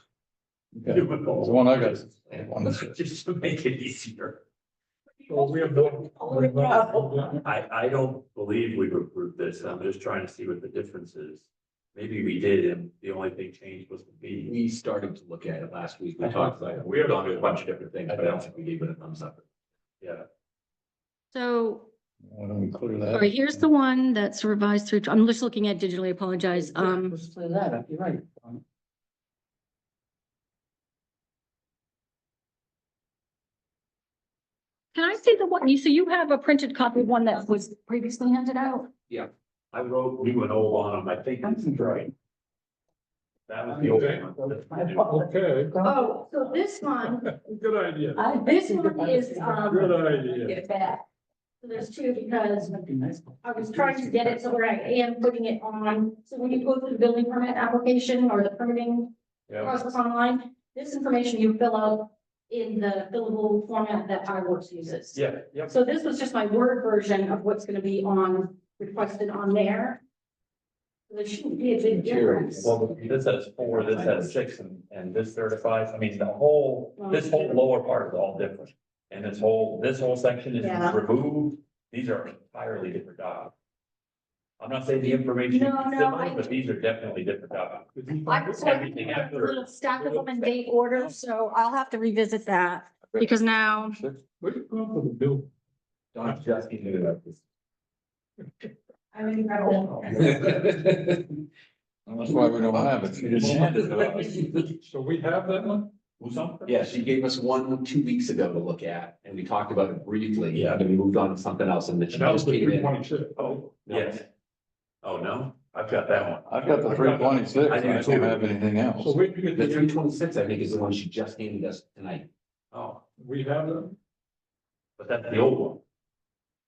okay. It's the one I got. Just to make it easier. so we have no. I don't believe we've approved this. I'm just trying to see what the difference is. Maybe we did, and the only thing changed was the fee. we started to look at it last week. We talked about it. We have done a bunch of different things, but I don't think we gave it a thumbs up. Yeah, So, Why don't we clear that? all right, here's the one that's revised through, I'm just looking at digitally, apologize. Let's clear that up, you're right. Can I see the one, so you have a printed copy of one that was previously handed out? I wrote new and old on them. I think that's right. That was the old one. Okay, Oh, so this one, good idea, this one is, good idea. get back. So there's two because I was trying to get it so where I am putting it on, so when you go through the building permit application or the permitting Yeah, process online, this information you fill out in the fillable format that iWorks uses. yeah. So this was just my Word version of what's gonna be on, requested on there. So there shouldn't be a big difference. Well, this has 4, this has 6, and this certifies. I mean, the whole, this whole lower part is all different. And this whole section is Yeah. removed. These are entirely different documents. I'm not saying the information No, is no, similar, but these are definitely different documents. I Everything a after. little stack of them in date order, so I'll have to revisit that, because now, Where'd you come up with the bill? Don just gave it up. I'm incredible. That's why we don't have it. She just handed it us. So we have that one? Who's on? Yeah, she gave us one 2 weeks ago to look at, and we talked about it briefly. Yeah. And then we moved on to something else, and then she And that was just the came in. 326. Oh, yes. Oh, no, I've got that one. I've got the 3/26. I don't have anything So else. we can get The the, 326, I think, is the one she just handed us tonight. Oh, we have them? but that's the old one.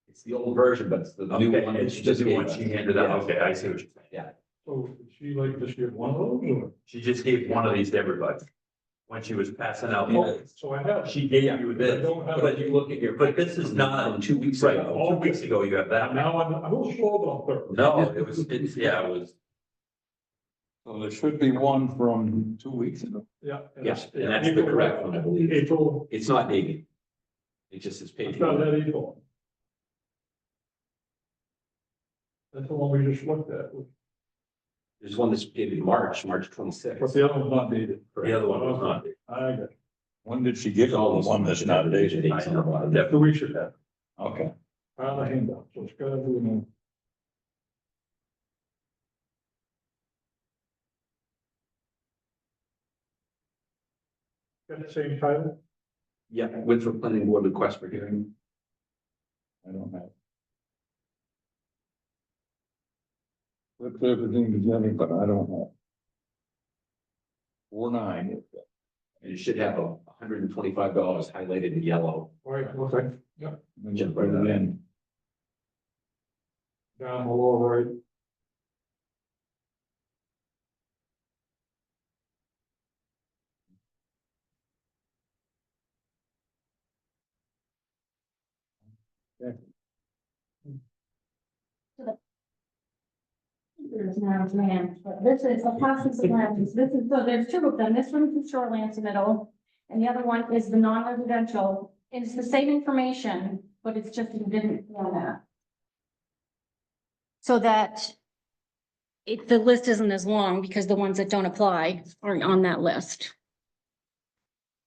It's the old version, but it's the new Okay, one that it's she just just the gave one us. she handed out. Okay, I see what you're saying. Yeah. So did she like just give one of those or? She just gave one of these to everybody. When she was passing out. Oh, so I have. She gave you I this, don't have but it. you look at your, but this is not, From 2 weeks right, ago. 2 weeks ago you have that. Now I'm a little slow about that. No, it's, yeah, it was, So there should be one from 2 weeks ago. Yeah. Yes, and that's the correct one, I believe. April, It's not dated. It just says it's page not one. that April. That's the one we just looked at. There's one that's dated March but 26th. the other one's not needed. The other one was not. I got it. When did she get all the one that's not dated? I know. So we should have, Okay. file a handout, so it's gotta do now. Got the same title? Yeah, Winthrop Planning Board request for hearing. I don't have. Put everything together, but I don't have. 4-9. And you should have $125 highlighted in yellow. Right, okay, yeah, And just put it in. down the lower right. There's now land, but this is a process of land, this is, so there's two of them, this one's the shoreline submittal. And the other one is the non-residential, and it's the same information, but it's just in different format. So that the list isn't as long, because the ones that don't apply are on that list.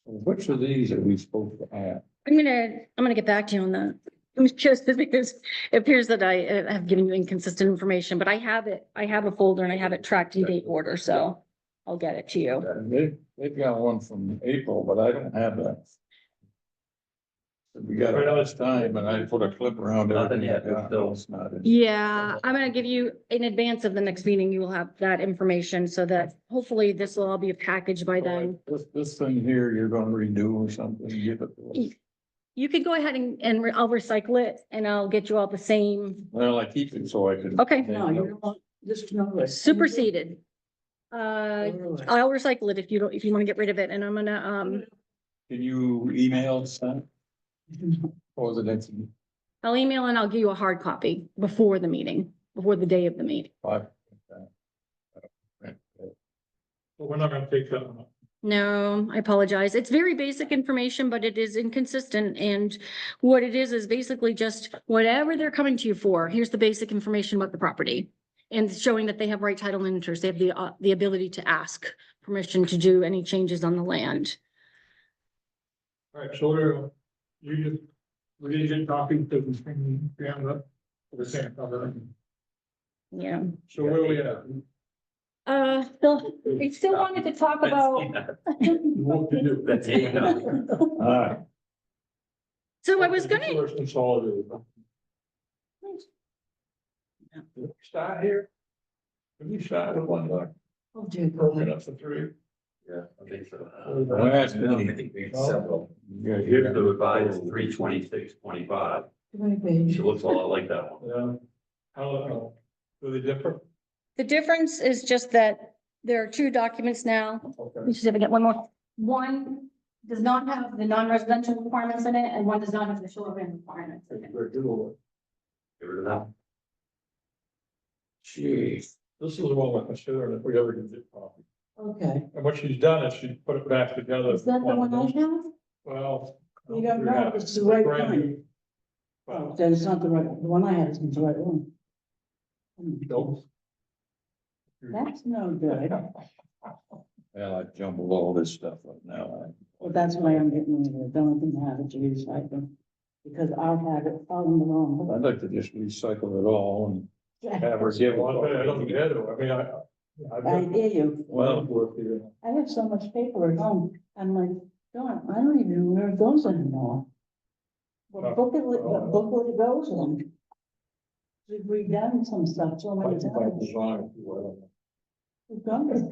Which of these are we supposed to have? I'm gonna get back to you on that. Just because it appears that I have given you inconsistent information, but I have a folder and I have it tracked in date order, so I'll get it to you. They've got one from April, but I don't have that. We got it last time, and I put a clip around Nothing everything. yet, but still. It's not in. Yeah, I'm gonna give you, in advance of the next meeting, you will have that information, so that hopefully this will all be packaged by then. This thing here, you're gonna redo or something, give it to us. You could go ahead and I'll recycle it and I'll get you all the same, Well, I keep it so I can. Okay. No, you don't want, just know. superseded. I'll recycle it if you don't, if you wanna get rid of it, and I'm gonna, Can you email some? Or was it next I'll email and I'll give you a hard copy before the meeting, before the day of the meeting. 5? But we're not gonna take that one up. No, I apologize. It's very basic information, but it is inconsistent, and what it is basically just whatever they're coming to you for. Here's the basic information about the property. And showing that they have right title and interest. They have the ability to ask permission to do any changes on the land. All right, so we didn't get copies to the thing, up for the same cover. Yeah. So where we at? We still wanted to talk about, What to do? That's it. All right. so I was gonna, First consolidated. Start here? Can we start with one more? Oh, dear Broken God. up to three? Yeah, I think so. Last I meeting. think we have several. Yeah, Here's the revised 32625. Twenty page. It looks a lot like that one. Yeah. How, do they differ? the difference is just that there are two documents now. Okay. We should get one more. One does not have the non-residential requirements in it, and one does not have the shoreline requirements in it. We're doing Get rid of that. Gee. it. This is the one we're considering if we ever get the copy. Okay, And what she's done is she put it back together. is that the one I have? Well. You don't know, it's the right brand one. new. Oh, then it's not the right, the one I had isn't the right one. Nope. That's no good. Well, I jumbled all this stuff up now. Well, that's why I'm getting rid of it. The only thing I have is to recycle. Because I'll have it all in the wrong. I'd like to just recycle it all and have her give Well, I don't it. get it. I mean, I've I got hear you. well work here. I have so much paper at home. I'm like, God, I don't even know where it goes anymore. What booklet it goes in. We've done some stuff so many By times. design, if you will. We've done it.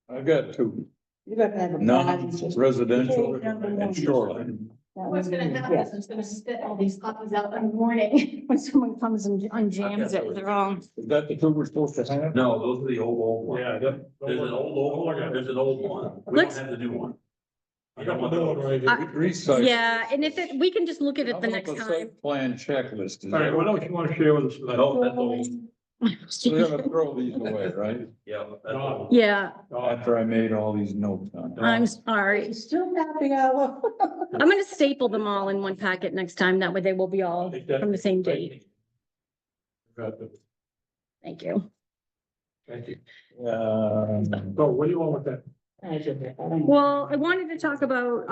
I've got two, You gotta have a. non-residential and shoreline. What's gonna happen is it's gonna spit all these copies out in the morning when someone comes and unjams it, they're all. Is that the two we're supposed to have? No, those are the old ones. Yeah. There's an old one, there's an old one. We don't Let's- have the new one. I got the new one right I- here. Recycle. Yeah, and if it, we can just look at How it the about next the time. site plan checklist? Is All right, that- what else you want to share with us? tonight? No, that's old. We're gonna throw these away, right? Yeah, that's old. Yeah, After I made all these notes on it. I'm sorry. It's still happy hour. I'm gonna staple them all in one packet next time. That way they will be all from the same date. Got the- Thank you. Thank you. Um, So what do you want with that? Well, I wanted to talk about,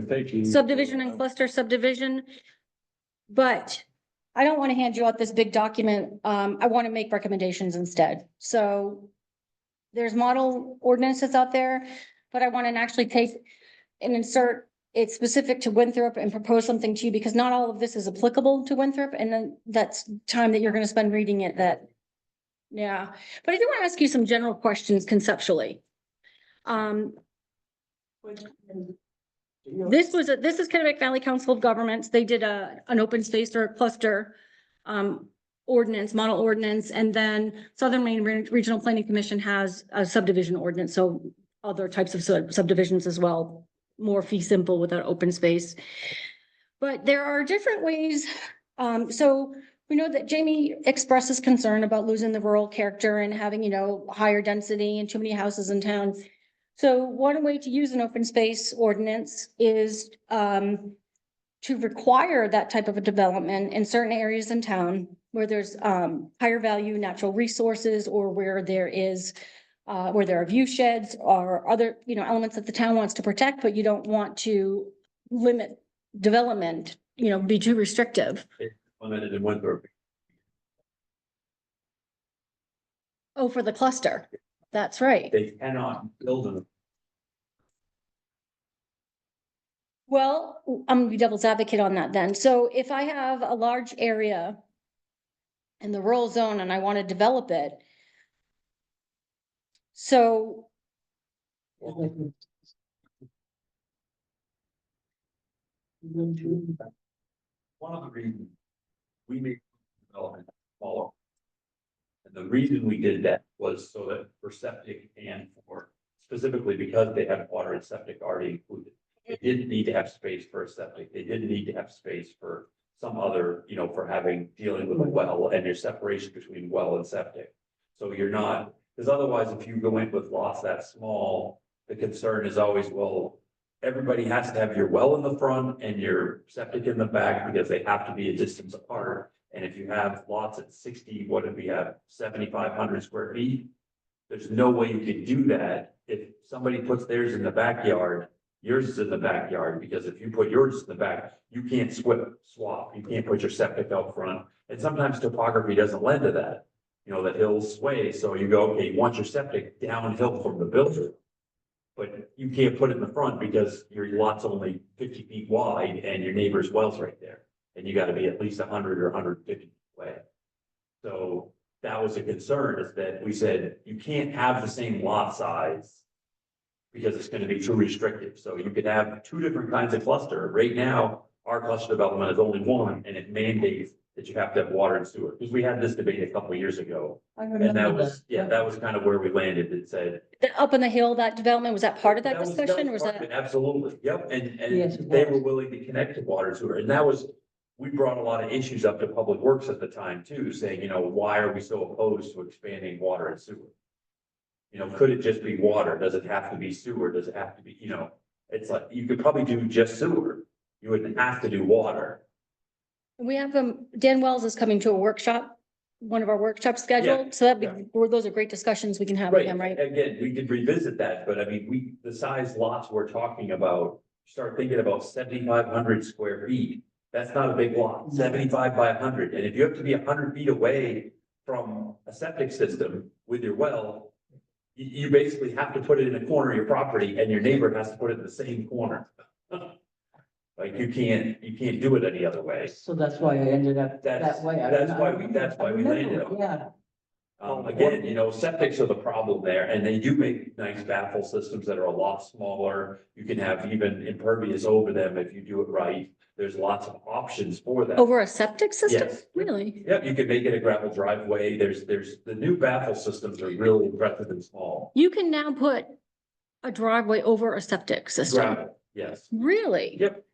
thank you. subdivision and cluster subdivision. But I don't want to hand you out this big document. I want to make recommendations instead. So there's model ordinances out there, but I want to actually take and insert it specific to Winthrop and propose something to you because not all of this is applicable to Winthrop. And then that's time that you're going to spend reading it that. Yeah, but I do want to ask you some general questions conceptually. This is Kennebec Valley Council of Governments. They did an open space or a cluster ordinance, model ordinance, and then Southern Maine Regional Planning Commission has a subdivision ordinance, so other types of subdivisions as well, more fee simple with an open space. But there are different ways. So we know that Jamie expresses concern about losing the rural character and having, higher density and too many houses in town. So one way to use an open space ordinance is to require that type of a development in certain areas in town where there's higher value natural resources or where there are view sheds or other, elements that the town wants to protect, but you don't want to limit development, be too restrictive. Limited in Winthrop. Oh, for the cluster. That's right. They cannot build them. Well, I'm gonna be devil's advocate on that then. So if I have a large area in the rural zone and I want to develop it. So One of the reasons we made development smaller. And the reason we did that was so that for septic and for specifically because they have water and septic already included. They didn't need to have space for a septic. They didn't need to have space for some other, for dealing with a well and your separation between well and septic. So you're not, because otherwise if you go in with lots that small, the concern is always, well, everybody has to have your well in the front and your septic in the back because they have to be a distance apart. And if you have lots at 60, what if we have 7,500 square feet? There's no way you can do that. If somebody puts theirs in the backyard, yours is in the backyard, because if you put yours in the back, you can't swap. You can't put your septic out front. And sometimes topography doesn't lend to that. The hills sway. So you go, okay, you want your septic downhill from the builder. But you can't put it in the front because your lot's only 50 feet wide and your neighbor's well's right there. And you gotta be at least 100 or 150 feet away. So that was a concern, is that we said, you can't have the same lot size because it's gonna be too restrictive. So you could have two different kinds of cluster. Right now, our cluster development is only one, and it mandates that you have to have water and sewer. Because we had this debate a couple of years ago. And that was, that was kind of where we landed. It said, up on the hill, that development, was that part of that discussion or was part of that? it, absolutely, yep, Yes, and it they was. were willing to connect to water and sewer, and that was. We brought a lot of issues up to Public Works at the time too, saying, why are we so opposed to expanding water and sewer? Could it just be water? Does it have to be sewer? Does it have to be, it's like, you could probably do just sewer. You wouldn't have to do water. We have, Dan Wells is coming to a workshop, one of our workshops scheduled, so those are great discussions we can have with him, right? Again, we could revisit that, but I mean, the size lots we're talking about, start thinking about 7,500 square feet. That's not a big lot, 75 by 100. And if you have to be 100 feet away from a septic system with your well, you basically have to put it in a corner of your property and your neighbor has to put it in the same corner. Like you can't do it any other way. So that's why I ended up That's- that way. that's why we landed on it. Yeah. Again, septics are the problem there, and they do make nice baffle systems that are a lot smaller. You can have even impervious over them if you do it right. There's lots of options for that. Over a septic system? Yes. Really? Yep, you can make it a gravel driveway. There's the new baffle systems are really impressive and small. You can now put a driveway over a septic system? Gravel, yes. Really? Yep.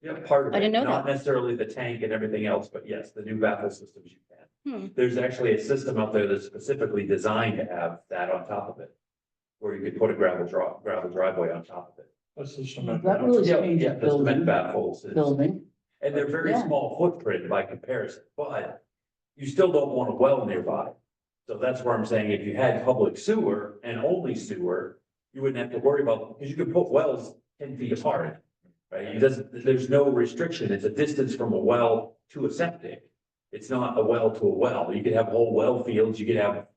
Yeah, part of it. I didn't know Not that. necessarily the tank and everything else, but yes, the new baffle systems you can. Hmm. There's actually a system out there that's specifically designed to have that on top of it. Where you could put a gravel driveway on top of it. That's the cement. That really Yeah, changed yeah, the the cement building, baffles. building. And they're very Yeah. small footprint by comparison, but you still don't want a well nearby. So that's where I'm saying, if you had public sewer and only sewer, you wouldn't have to worry about, because you could put wells 10 feet apart. Right, it doesn't, there's no restriction, it's a distance from a well to a septic. It's not a well to a well, you could have whole well fields, you could have,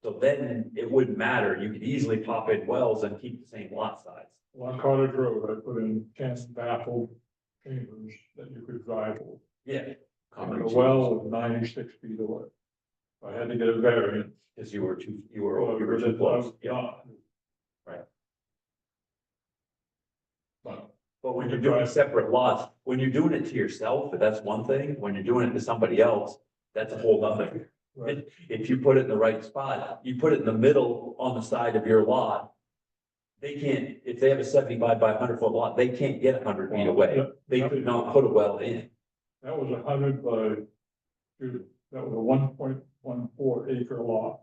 so then it wouldn't matter, you could easily pop in wells and keep the same lot size. On Cottage Road, I put in 10 baffled chambers that you could drive over. Yeah, And the well was 96 feet away. I had to get a variance. because you were too close, yeah. Right. But But when you're doing separate lots, when you're doing it to yourself, that's one thing, when you're doing it to somebody else, that's a whole other. Right. If you put it in the right spot, you put it in the middle on the side of your lot. They can't, if they have a 75 by 100 foot lot, they can't get 100 feet away. They could not put a well in. that was 100 by, that was a 1.14 acre lot.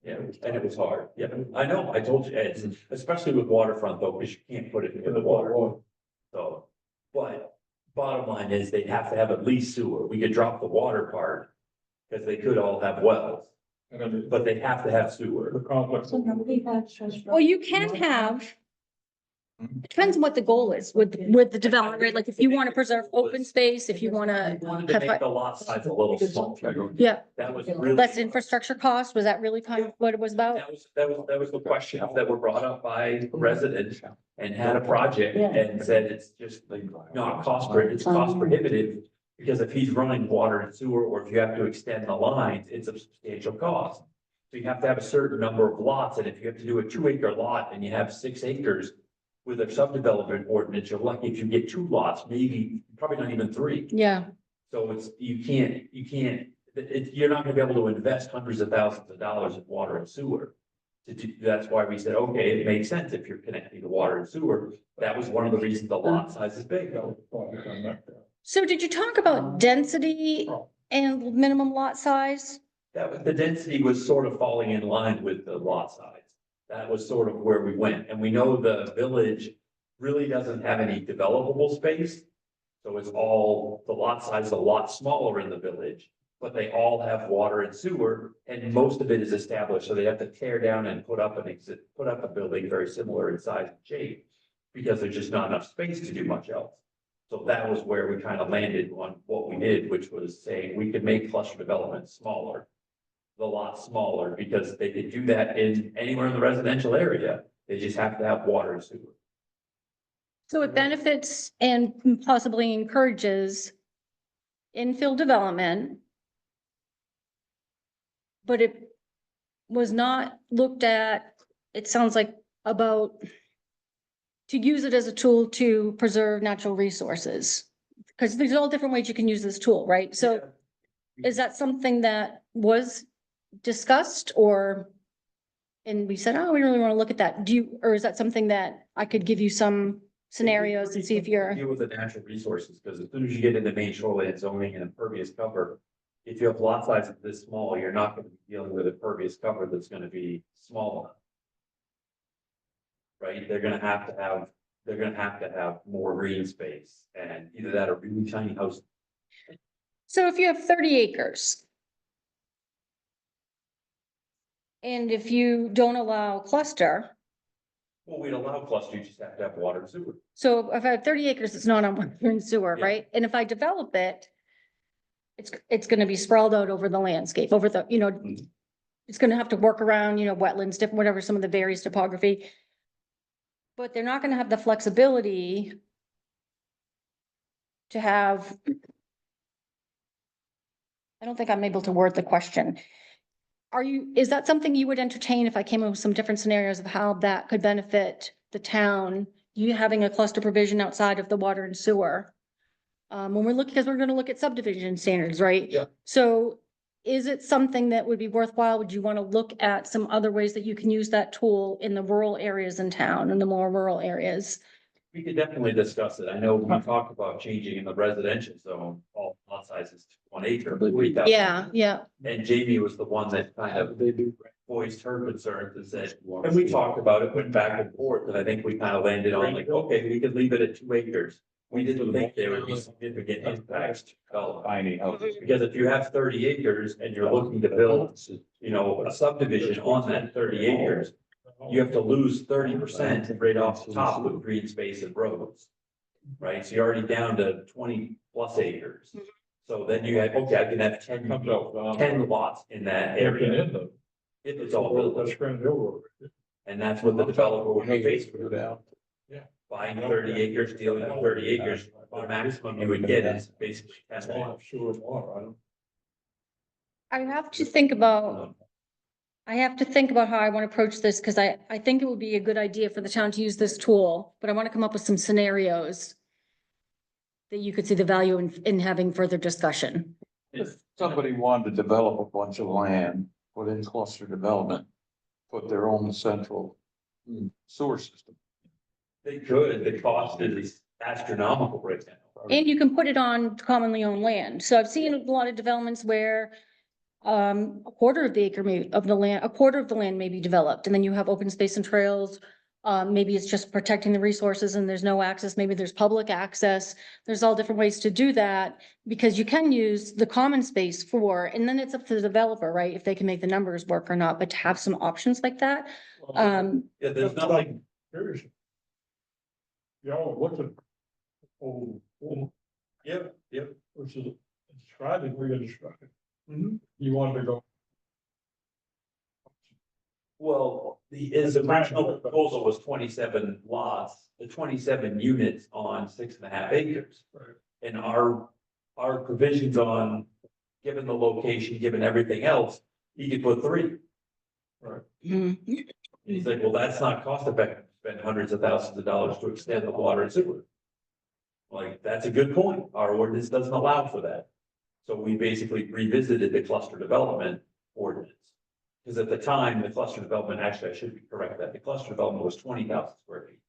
Yeah, and it was hard. Yeah, I know, I told you, it's, especially with waterfront though, because you can't put it near the water. So, but bottom line is they'd have to have at least sewer. We could drop the water part. Because they could all have wells, And then but they have to have sewer. the complex. So nobody had such. Well, you can have, it depends on what the goal is with the development, right? Like if you want to preserve open space, if you want We wanted to make to the lot size a little smaller. yeah, That was really. less infrastructure cost, was that really kind of what it was about? That was the questions that were brought up by residents and had a project and said it's just not it's cost prohibitive. Because if he's running water and sewer, or if you have to extend the lines, it's a substantial cost. So you have to have a certain number of lots, and if you have to do a 2 acre lot and you have 6 acres. With a subdevelopment ordinance, you're lucky if you get 2 lots, maybe, probably not even 3. Yeah, So it's, you can't, you're not gonna be able to invest hundreds of thousands of dollars in water and sewer. That's why we said, okay, it makes sense if you're connecting to water and sewer. That was one of the reasons the lot size is big. That was the project on that. so did you talk about density and minimum lot size? The density was sort of falling in line with the lot size. That was sort of where we went, and we know the village really doesn't have any developable space. So it's all, the lot size is a lot smaller in the village, but they all have water and sewer, and most of it is established, so they have to tear down and put up a building very similar in size and shape. Because there's just not enough space to do much else. So that was where we kind of landed on what we did, which was saying we could make cluster development smaller. The lot smaller, because they could do that in anywhere in the residential area, they just have to have water and sewer. So it benefits and possibly encourages infill development. But it was not looked at, it sounds like, about to use it as a tool to preserve natural resources. Because there's all different ways you can use this tool, right? So is that something that was discussed or? And we said, oh, we really want to look at that. Or is that something that I could give you some scenarios and see if you're, Deal with the natural resources, because as soon as you get into main shoreline zoning and impervious cover. If you have lot sizes this small, you're not gonna be dealing with impervious cover that's gonna be small enough. Right, they're gonna have to have more green space, and either that or really tiny house. so if you have 30 acres. And if you don't allow cluster, Well, we'd allow cluster, you just have to have water and sewer. so if I have 30 acres, it's not on water and sewer, Yeah. right? And if I develop it. It's gonna be sprawled out over the landscape, over the, it's gonna have to work around, wetlands, different, whatever, some of the various topography. But they're not gonna have the flexibility. To have. I don't think I'm able to word the question. Is that something you would entertain if I came up with some different scenarios of how that could benefit the town? You having a cluster provision outside of the water and sewer? When we're looking, because we're gonna look at subdivision standards, right? Yeah. So is it something that would be worthwhile? Would you want to look at some other ways that you can use that tool in the rural areas in town, in the more rural areas? We could definitely discuss it. I know we talked about changing in the residential zone, all lot sizes to 1 acre. 40,000. Yeah. And Jamie was the one that kind of voiced her concerns and said, and we talked about it, went back and forth, and I think we kind of landed on like, okay, we could leave it at 2 acres. we didn't think there would be significant impacts to development. Tiny houses. Because if you have 30 acres and you're looking to build, you know, a subdivision on that 30 acres, you have to lose 30% right off the top with green space and roads. Right, so you're already down to 20+ acres. So then you have, okay, I can have 10 Comes out. 10 lots in that area, if it's all built. That's Grand Hill Road. And that's what the developer would be faced with, down. buying 30 acres, dealing with 30 acres, the maximum you would get is basically 10 lots. Sure, water, I don't. I have to think about, how I want to approach this, because I think it would be a good idea for the town to use this tool, but I want to come up with some scenarios that you could see the value in having further discussion. If somebody wanted to develop a bunch of land, put in cluster development, put their own central sewer system. They could, the cost is astronomical right now. And you can put it on commonly owned land. So I've seen a lot of developments where a quarter of the acre of the land, a quarter of the land may be developed, and then you have open space and trails. Maybe it's just protecting the resources and there's no access. Maybe there's public access. There's all different ways to do that, because you can use the common space for, and then it's up to the developer, right? If they can make the numbers work or not, but to have some options like that. Yeah, there's nothing, Curious. Y'all looked at. Oh, yep, which is describing, where you're describing. You wanted to go. well, his original proposal was 27 lots, the 27 units on 6.5 acres. Right. And our provisions on, given the location, given everything else, he could put 3. Mhm. He's like, well, that's not cost effective, spend hundreds of thousands of dollars to extend the water and sewer. Like, that's a good point, our ordinance doesn't allow for that. So we basically revisited the cluster development ordinance. Because at the time, the cluster development, actually, I should correct that, the cluster development was 20,000 square feet.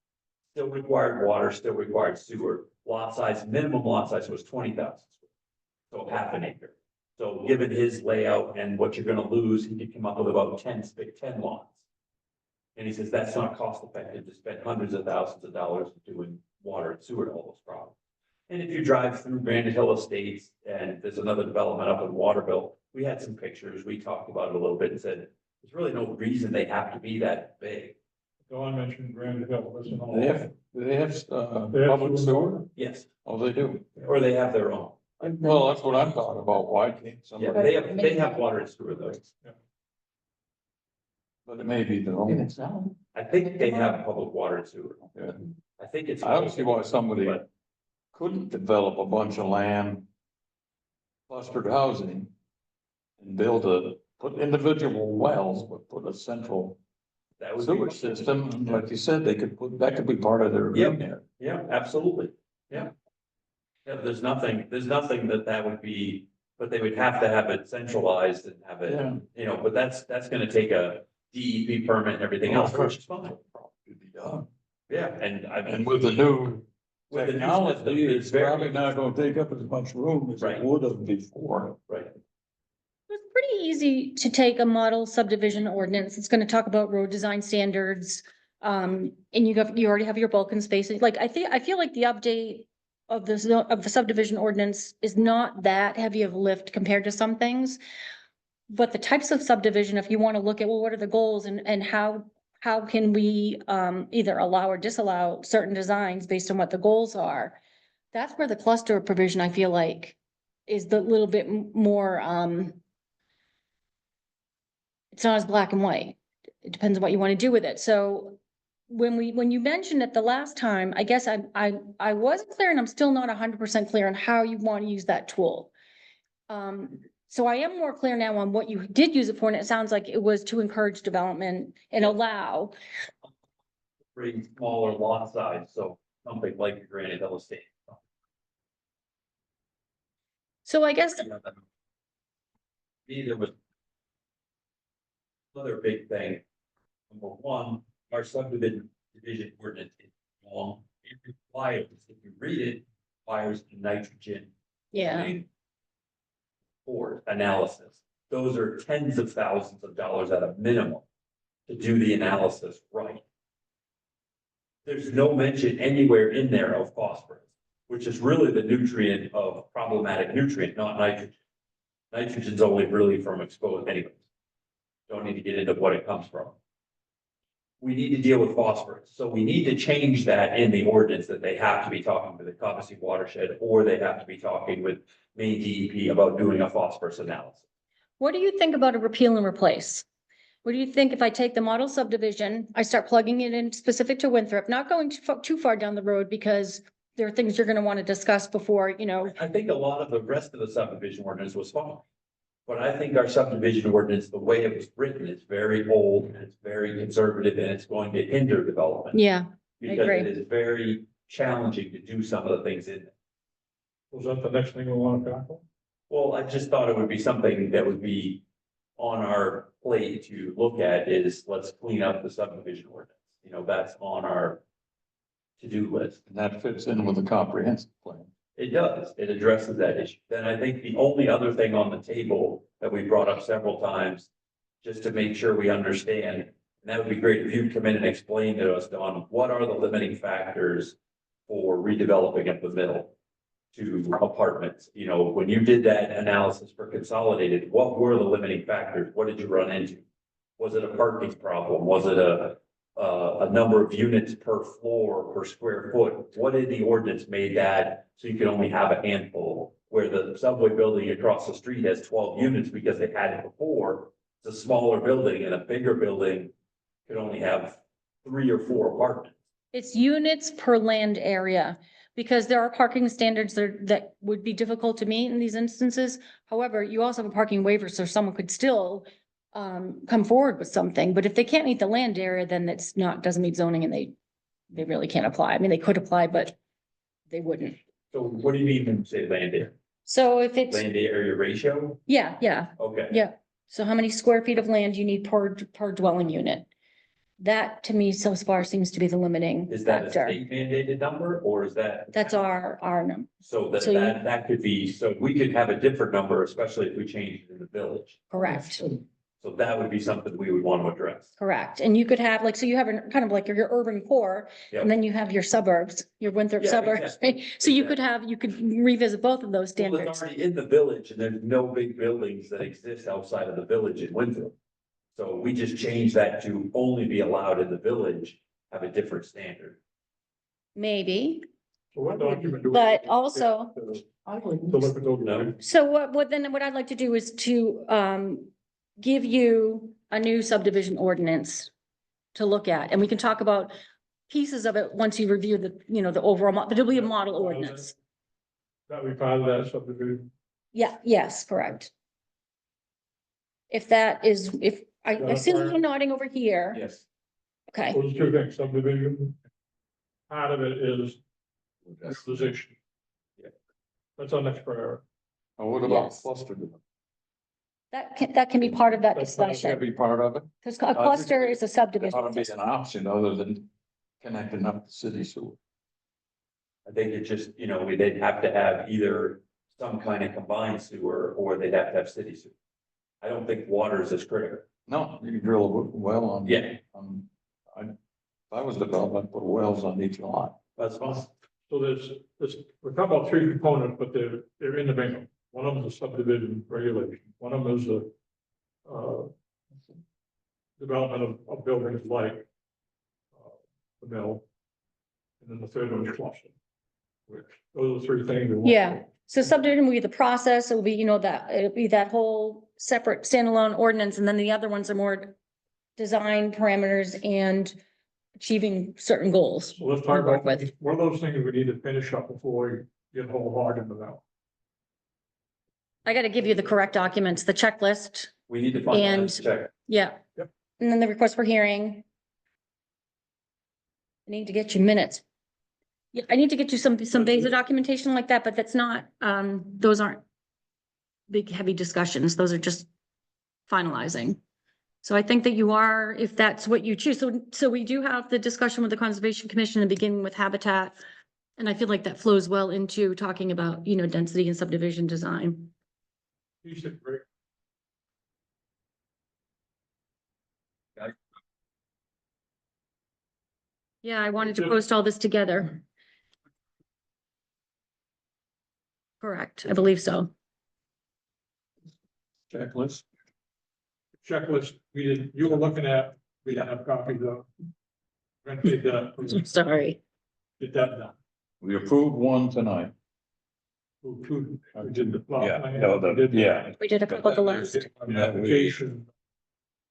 Still required water, still required sewer, lot size, minimum lot size was 20,000. So half an acre. So given his layout and what you're gonna lose, he could come up with about 10 lots. And he says, that's not cost effective to spend hundreds of thousands of dollars doing water and sewer to all those problems. And if you drive through Granite Hill Estates, and there's another development up in Waterville, we had some pictures, we talked about it a little bit and said, there's really no reason they have to be that big. Don mentioned Grand Hill, listen. They have, They have public sewer? Yes, Oh, they do. or they have their own. Well, that's what I'm talking about. Why can't Yeah, somebody, they have water and sewer though. but it may be their If own. it's not. I think they have public water and sewer. Yeah. I think it's. I don't see why somebody But couldn't develop a bunch of land, clustered housing, and put individual wells, but put a central that would sewer be. system. And like you said, that could be part of their Yep. agreement. Yeah, absolutely. Yeah. Yeah, there's nothing that would be, but they would have to have it centralized and have it, Yeah. you know, but that's gonna take a DEP permit and everything else, which is fine. Could be done. Yeah, and I And mean, with the new with the new technology, system, it's probably not gonna take up as much room as Right. it would have before. Right, It's pretty easy to take a model subdivision ordinance. It's gonna talk about road design standards. And you already have your bulk and spacing. Like, I feel like the update of the subdivision ordinance is not that heavy of a lift compared to some things. But the types of subdivision, if you want to look at, well, what are the goals and how can we either allow or disallow certain designs based on what the goals are? That's where the cluster provision, I feel like, is the little bit more, it's not as black and white. It depends on what you want to do with it. So when you mentioned it the last time, I guess I wasn't clear, and I'm still not 100% clear on how you want to use that tool. So I am more clear now on what you did use it for, and it sounds like it was to encourage development and allow. pretty smaller lot size, so something like a Granite Hill Estate. So I guess, There was another big thing. Number one, our subdivision ordinance is long. It requires, if you read it, requires a nitrogen. yeah, Or analysis. Those are tens of thousands of dollars at a minimum to do the analysis right. There's no mention anywhere in there of phosphorus. which is really the nutrient of problematic nutrient, not nitrogen. Nitrogen's only really from exposed anyways. Don't need to get into what it comes from. We need to deal with phosphorus, so we need to change that in the ordinance that they have to be talking to the Cobussy watershed, or they have to be talking with Maine DEP about doing a phosphorus analysis. What do you think about a repeal and replace? What do you think if I take the model subdivision, I start plugging it in specific to Winthrop, not going too far down the road because there are things you're gonna want to discuss before, you know, I think a lot of the rest of the subdivision ordinance was fine. But I think our subdivision ordinance, the way it was written, is very old and it's very conservative and it's going to hinder development. yeah, Because agree. it is very challenging to do some of the things in it. Was that the next thing we want to tackle? Well, I just thought it would be something that would be on our plate to look at is let's clean up the subdivision ordinance. You know, that's on our to-do list. And that fits in with the comprehensive plan. It does, it addresses that issue. Then I think the only other thing on the table that we brought up several times, just to make sure we understand, and that would be great if you come in and explain to us, Don, what are the limiting factors for redeveloping at the middle to apartments? You know, when you did that analysis for consolidated, what were the limiting factors? What did you run into? Was it a parking problem? Was it a number of units per floor per square foot? What did the ordinance made that so you could only have a handful? Where the subway building across the street has 12 units because they had it before. It's a smaller building, and a bigger building could only have 3 or 4 apartments. It's units per land area, because there are parking standards that would be difficult to meet in these instances. However, you also have a parking waiver, so someone could still come forward with something, but if they can't meet the land area, then it's not, doesn't meet zoning and they really can't apply. I mean, they could apply, but they wouldn't. So what do you mean when you say land area? So if it's, Land area ratio? yeah, Okay. yeah. So how many square feet of land you need per dwelling unit? That to me so far seems to be the limiting Is that a factor. state mandated number or is that? That's our number, So So you- that could be, so we could have a different number, especially if we change it in the village. correct. So that would be something we would want to address. Correct. And you could have, like, so you have kind of like your urban core, Yep. and then you have your suburbs, your Winthrop Yeah, suburbs, exactly. right? So you could revisit both of those Well, it's standards. already in the village and there's no big buildings that exist outside of the village in Winthrop. So we just changed that to only be allowed in the village, have a different standard. Maybe, So what document do we? but also, I wouldn't. To look at those. No. so what I'd like to do is to give you a new subdivision ordinance to look at, and we can talk about pieces of it once you review the overall, but it'll be a model ordinance. That we part of that subdivision. Yeah, yes, correct. If that is, if, I see you nodding over here, Yes. okay, Those two things, subdivision. Part of it is utilization. Yeah. That's our next priority. And what about Yes. cluster development? that can be part of that That's- Should discussion, be part of it. because a cluster is a It subdivision. ought to be an option other than connecting up the city sewer. I think it just, you know, they'd have to have either some kind of combined sewer or they'd have to have city sewer. I don't think water is as critical. No, you can drill a well on. Yeah. If I was developing, I'd put wells on each lot. That's fine. So we're talking about 3 components, but they're in the main. One of them is subdivision regulation, one of them is the development of buildings like the mill. And then the third one is cluster. Which, those are the 3 things. we want. Yeah. So subdivision will be the process, it'll be, it'll be that whole separate standalone ordinance, and then the other ones are more design parameters and achieving certain goals. So let's talk Work about, with. one of those things we need to finish up before we get whole hog into that. I gotta give you the correct documents, the checklist, We need to find out, And- check. yeah. Yep. And then the request for hearing. I need to get you minutes. Yeah, I need to get you some basic documentation like that, but that's not, those aren't big, heavy discussions. Those are just finalizing. So I think that you are, if that's what you choose. So we do have the discussion with the Conservation Commission and beginning with Habitat. And I feel like that flows well into talking about, density and subdivision design. You said, great. Yeah, I wanted to post all this together. Correct, I believe so. Checklist. Checklist, you were looking at, we didn't have copies of. We're gonna Sorry. get that done. We approved one tonight. We did the plot Yeah, plan, no, we did the yeah. We did a couple of the last. Application.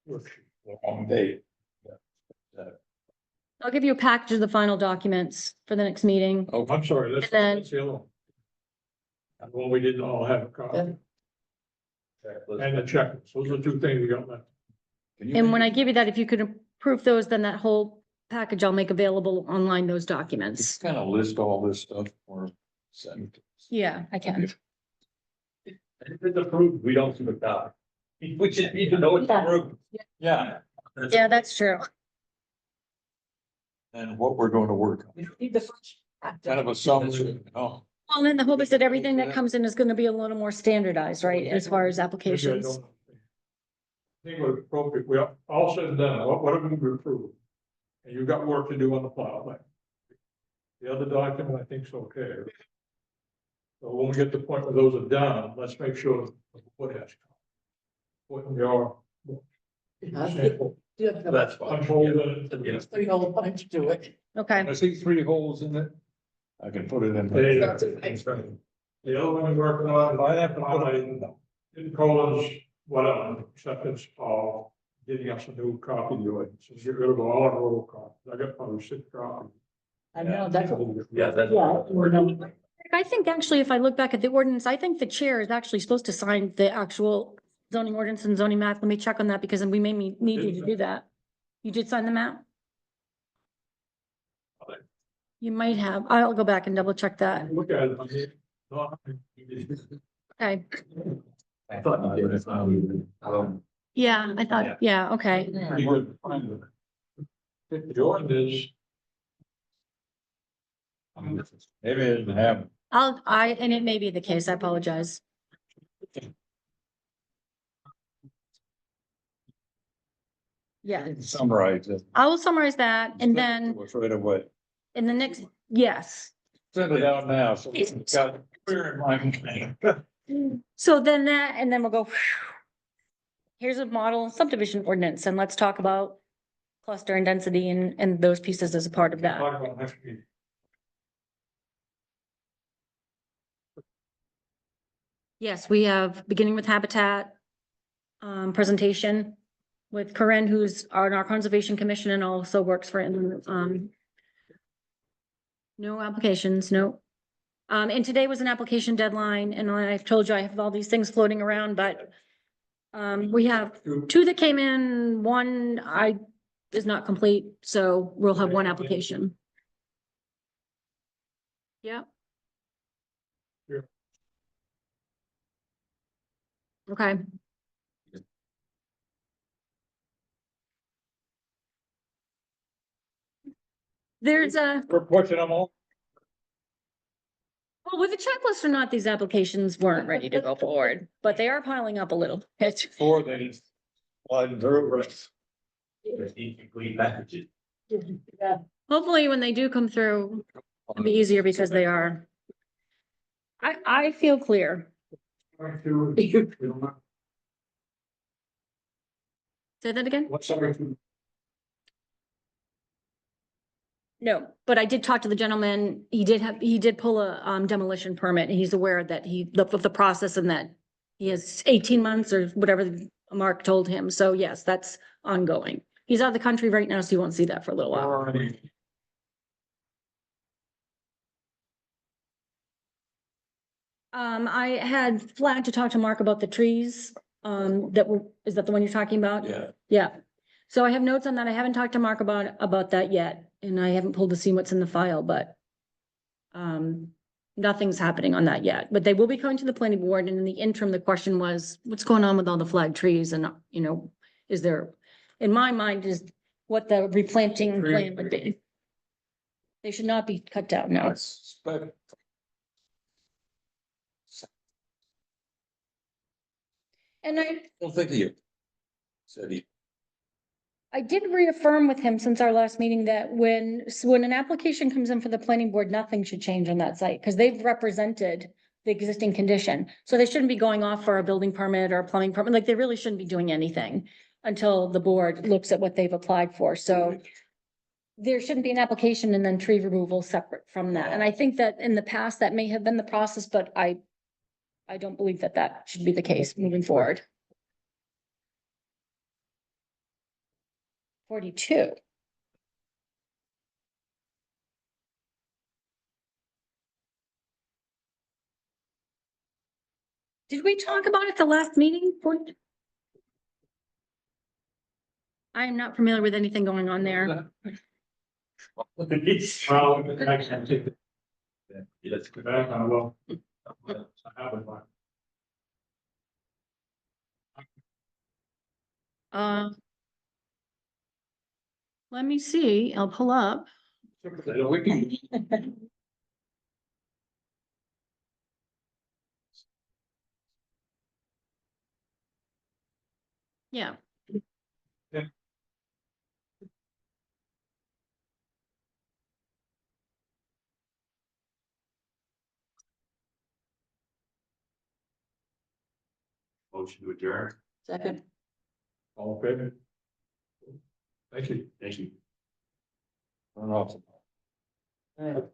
Long day. I'll give you a package of the final documents for the next meeting. Oh, I'm sorry, that's And that's the other one. Well, we didn't all have a copy, and the checklist, those are two things we got left. And when I give you that, if you could approve those, then that whole package I'll make available online, those documents. Just kind of list all this stuff or send it. Yeah, I can. If it's approved, we don't see the copy. We just need to know it's approved. Yeah, Yeah, that's true. and what we're going to work on. Kind of a summary, oh, Well, then the hope is that everything that comes in is gonna be a little more standardized, right, as far as Maybe I applications. don't- I think we're appropriate, we are all said and done, what have we approved? And you've got work to do on the plot plan. The other document, I think is okay. So when we get to the point where those are done, let's make sure what has. What we are. Sample. That's fine. Unfolded. Yeah. Three whole bunch to it. Okay, I see 3 holes in it. I can put it in. They- there. The other one we're working on, I have to highlight in colons, whatever, acceptance of getting us a new copy of it. So get rid of all our old copies. I got probably 6 copies. I know, that's. Yeah, that's. I think actually, if I look back at the ordinance, I think the chair is actually supposed to sign the actual zoning ordinance and zoning map. Let me check on that because we may need you to do that. You did sign the map? You might have. I'll go back and double check that. Look at it. I mean, Okay. I thought you did. Yeah, I thought, yeah, okay. pretty good. The ordinance. Maybe it didn't have. And it may be the case. I apologize. Yeah, Summarize it. I will summarize that and then Right away. in the next, yes. Send it out now, so it's got clear in my mind. So then that, and then we'll go. Here's a model subdivision ordinance and let's talk about cluster and density and those pieces as a part of that. Talk about next meeting. Yes, we have, beginning with habitat, presentation with Corinne, who's on our Conservation Commission and also works for, no applications, no. And today was an application deadline, and I've told you I have all these things floating around, but we have 2 that came in, 1 is not complete, so we'll have 1 application. Yeah. Yeah. Okay. There's We're pushing them all. well, with the checklist or not, these applications weren't ready to go forward, but they are piling up a little. bit. Before they slide through. Incomplete packages. Yeah. Hopefully, when they do come through, it'll be easier because they are. I feel clear. Say that again? What's something? No, but I did talk to the gentleman. He did pull a demolition permit. And he's aware that of the process and that he has 18 months or whatever Mark told him. So yes, that's ongoing. He's out of the country right now, so you won't see that for a little while. I had flagged to talk to Mark about the trees, is that the one you're talking about? Yeah. Yeah. So I have notes on that. I haven't talked to Mark about that yet, and I haven't pulled to see what's in the file, but nothing's happening on that yet, but they will be coming to the planning board. And in the interim, the question was, what's going on with all the flag trees? And, is there, in my mind, is what the replanting plan would be. They should not be cut down, no. And Don't think of you. Said he. I did reaffirm with him since our last meeting that when an application comes in for the planning board, nothing should change on that site, because they've represented the existing condition. So they shouldn't be going off for a building permit or a plumbing permit, like they really shouldn't be doing anything until the board looks at what they've applied for, so there shouldn't be an application and then tree removal separate from that. And I think that in the past, that may have been the process, but I don't believe that that should be the case moving forward. 42. Did we talk about it the last meeting? I am not familiar with anything going on there. Well, I can take it Let's go back back. on, well. I have it, but Let me see, I'll pull up. We can, Yeah. Motion to adjourn. Second. all in favor? Thank you. Thank you. run off. Right.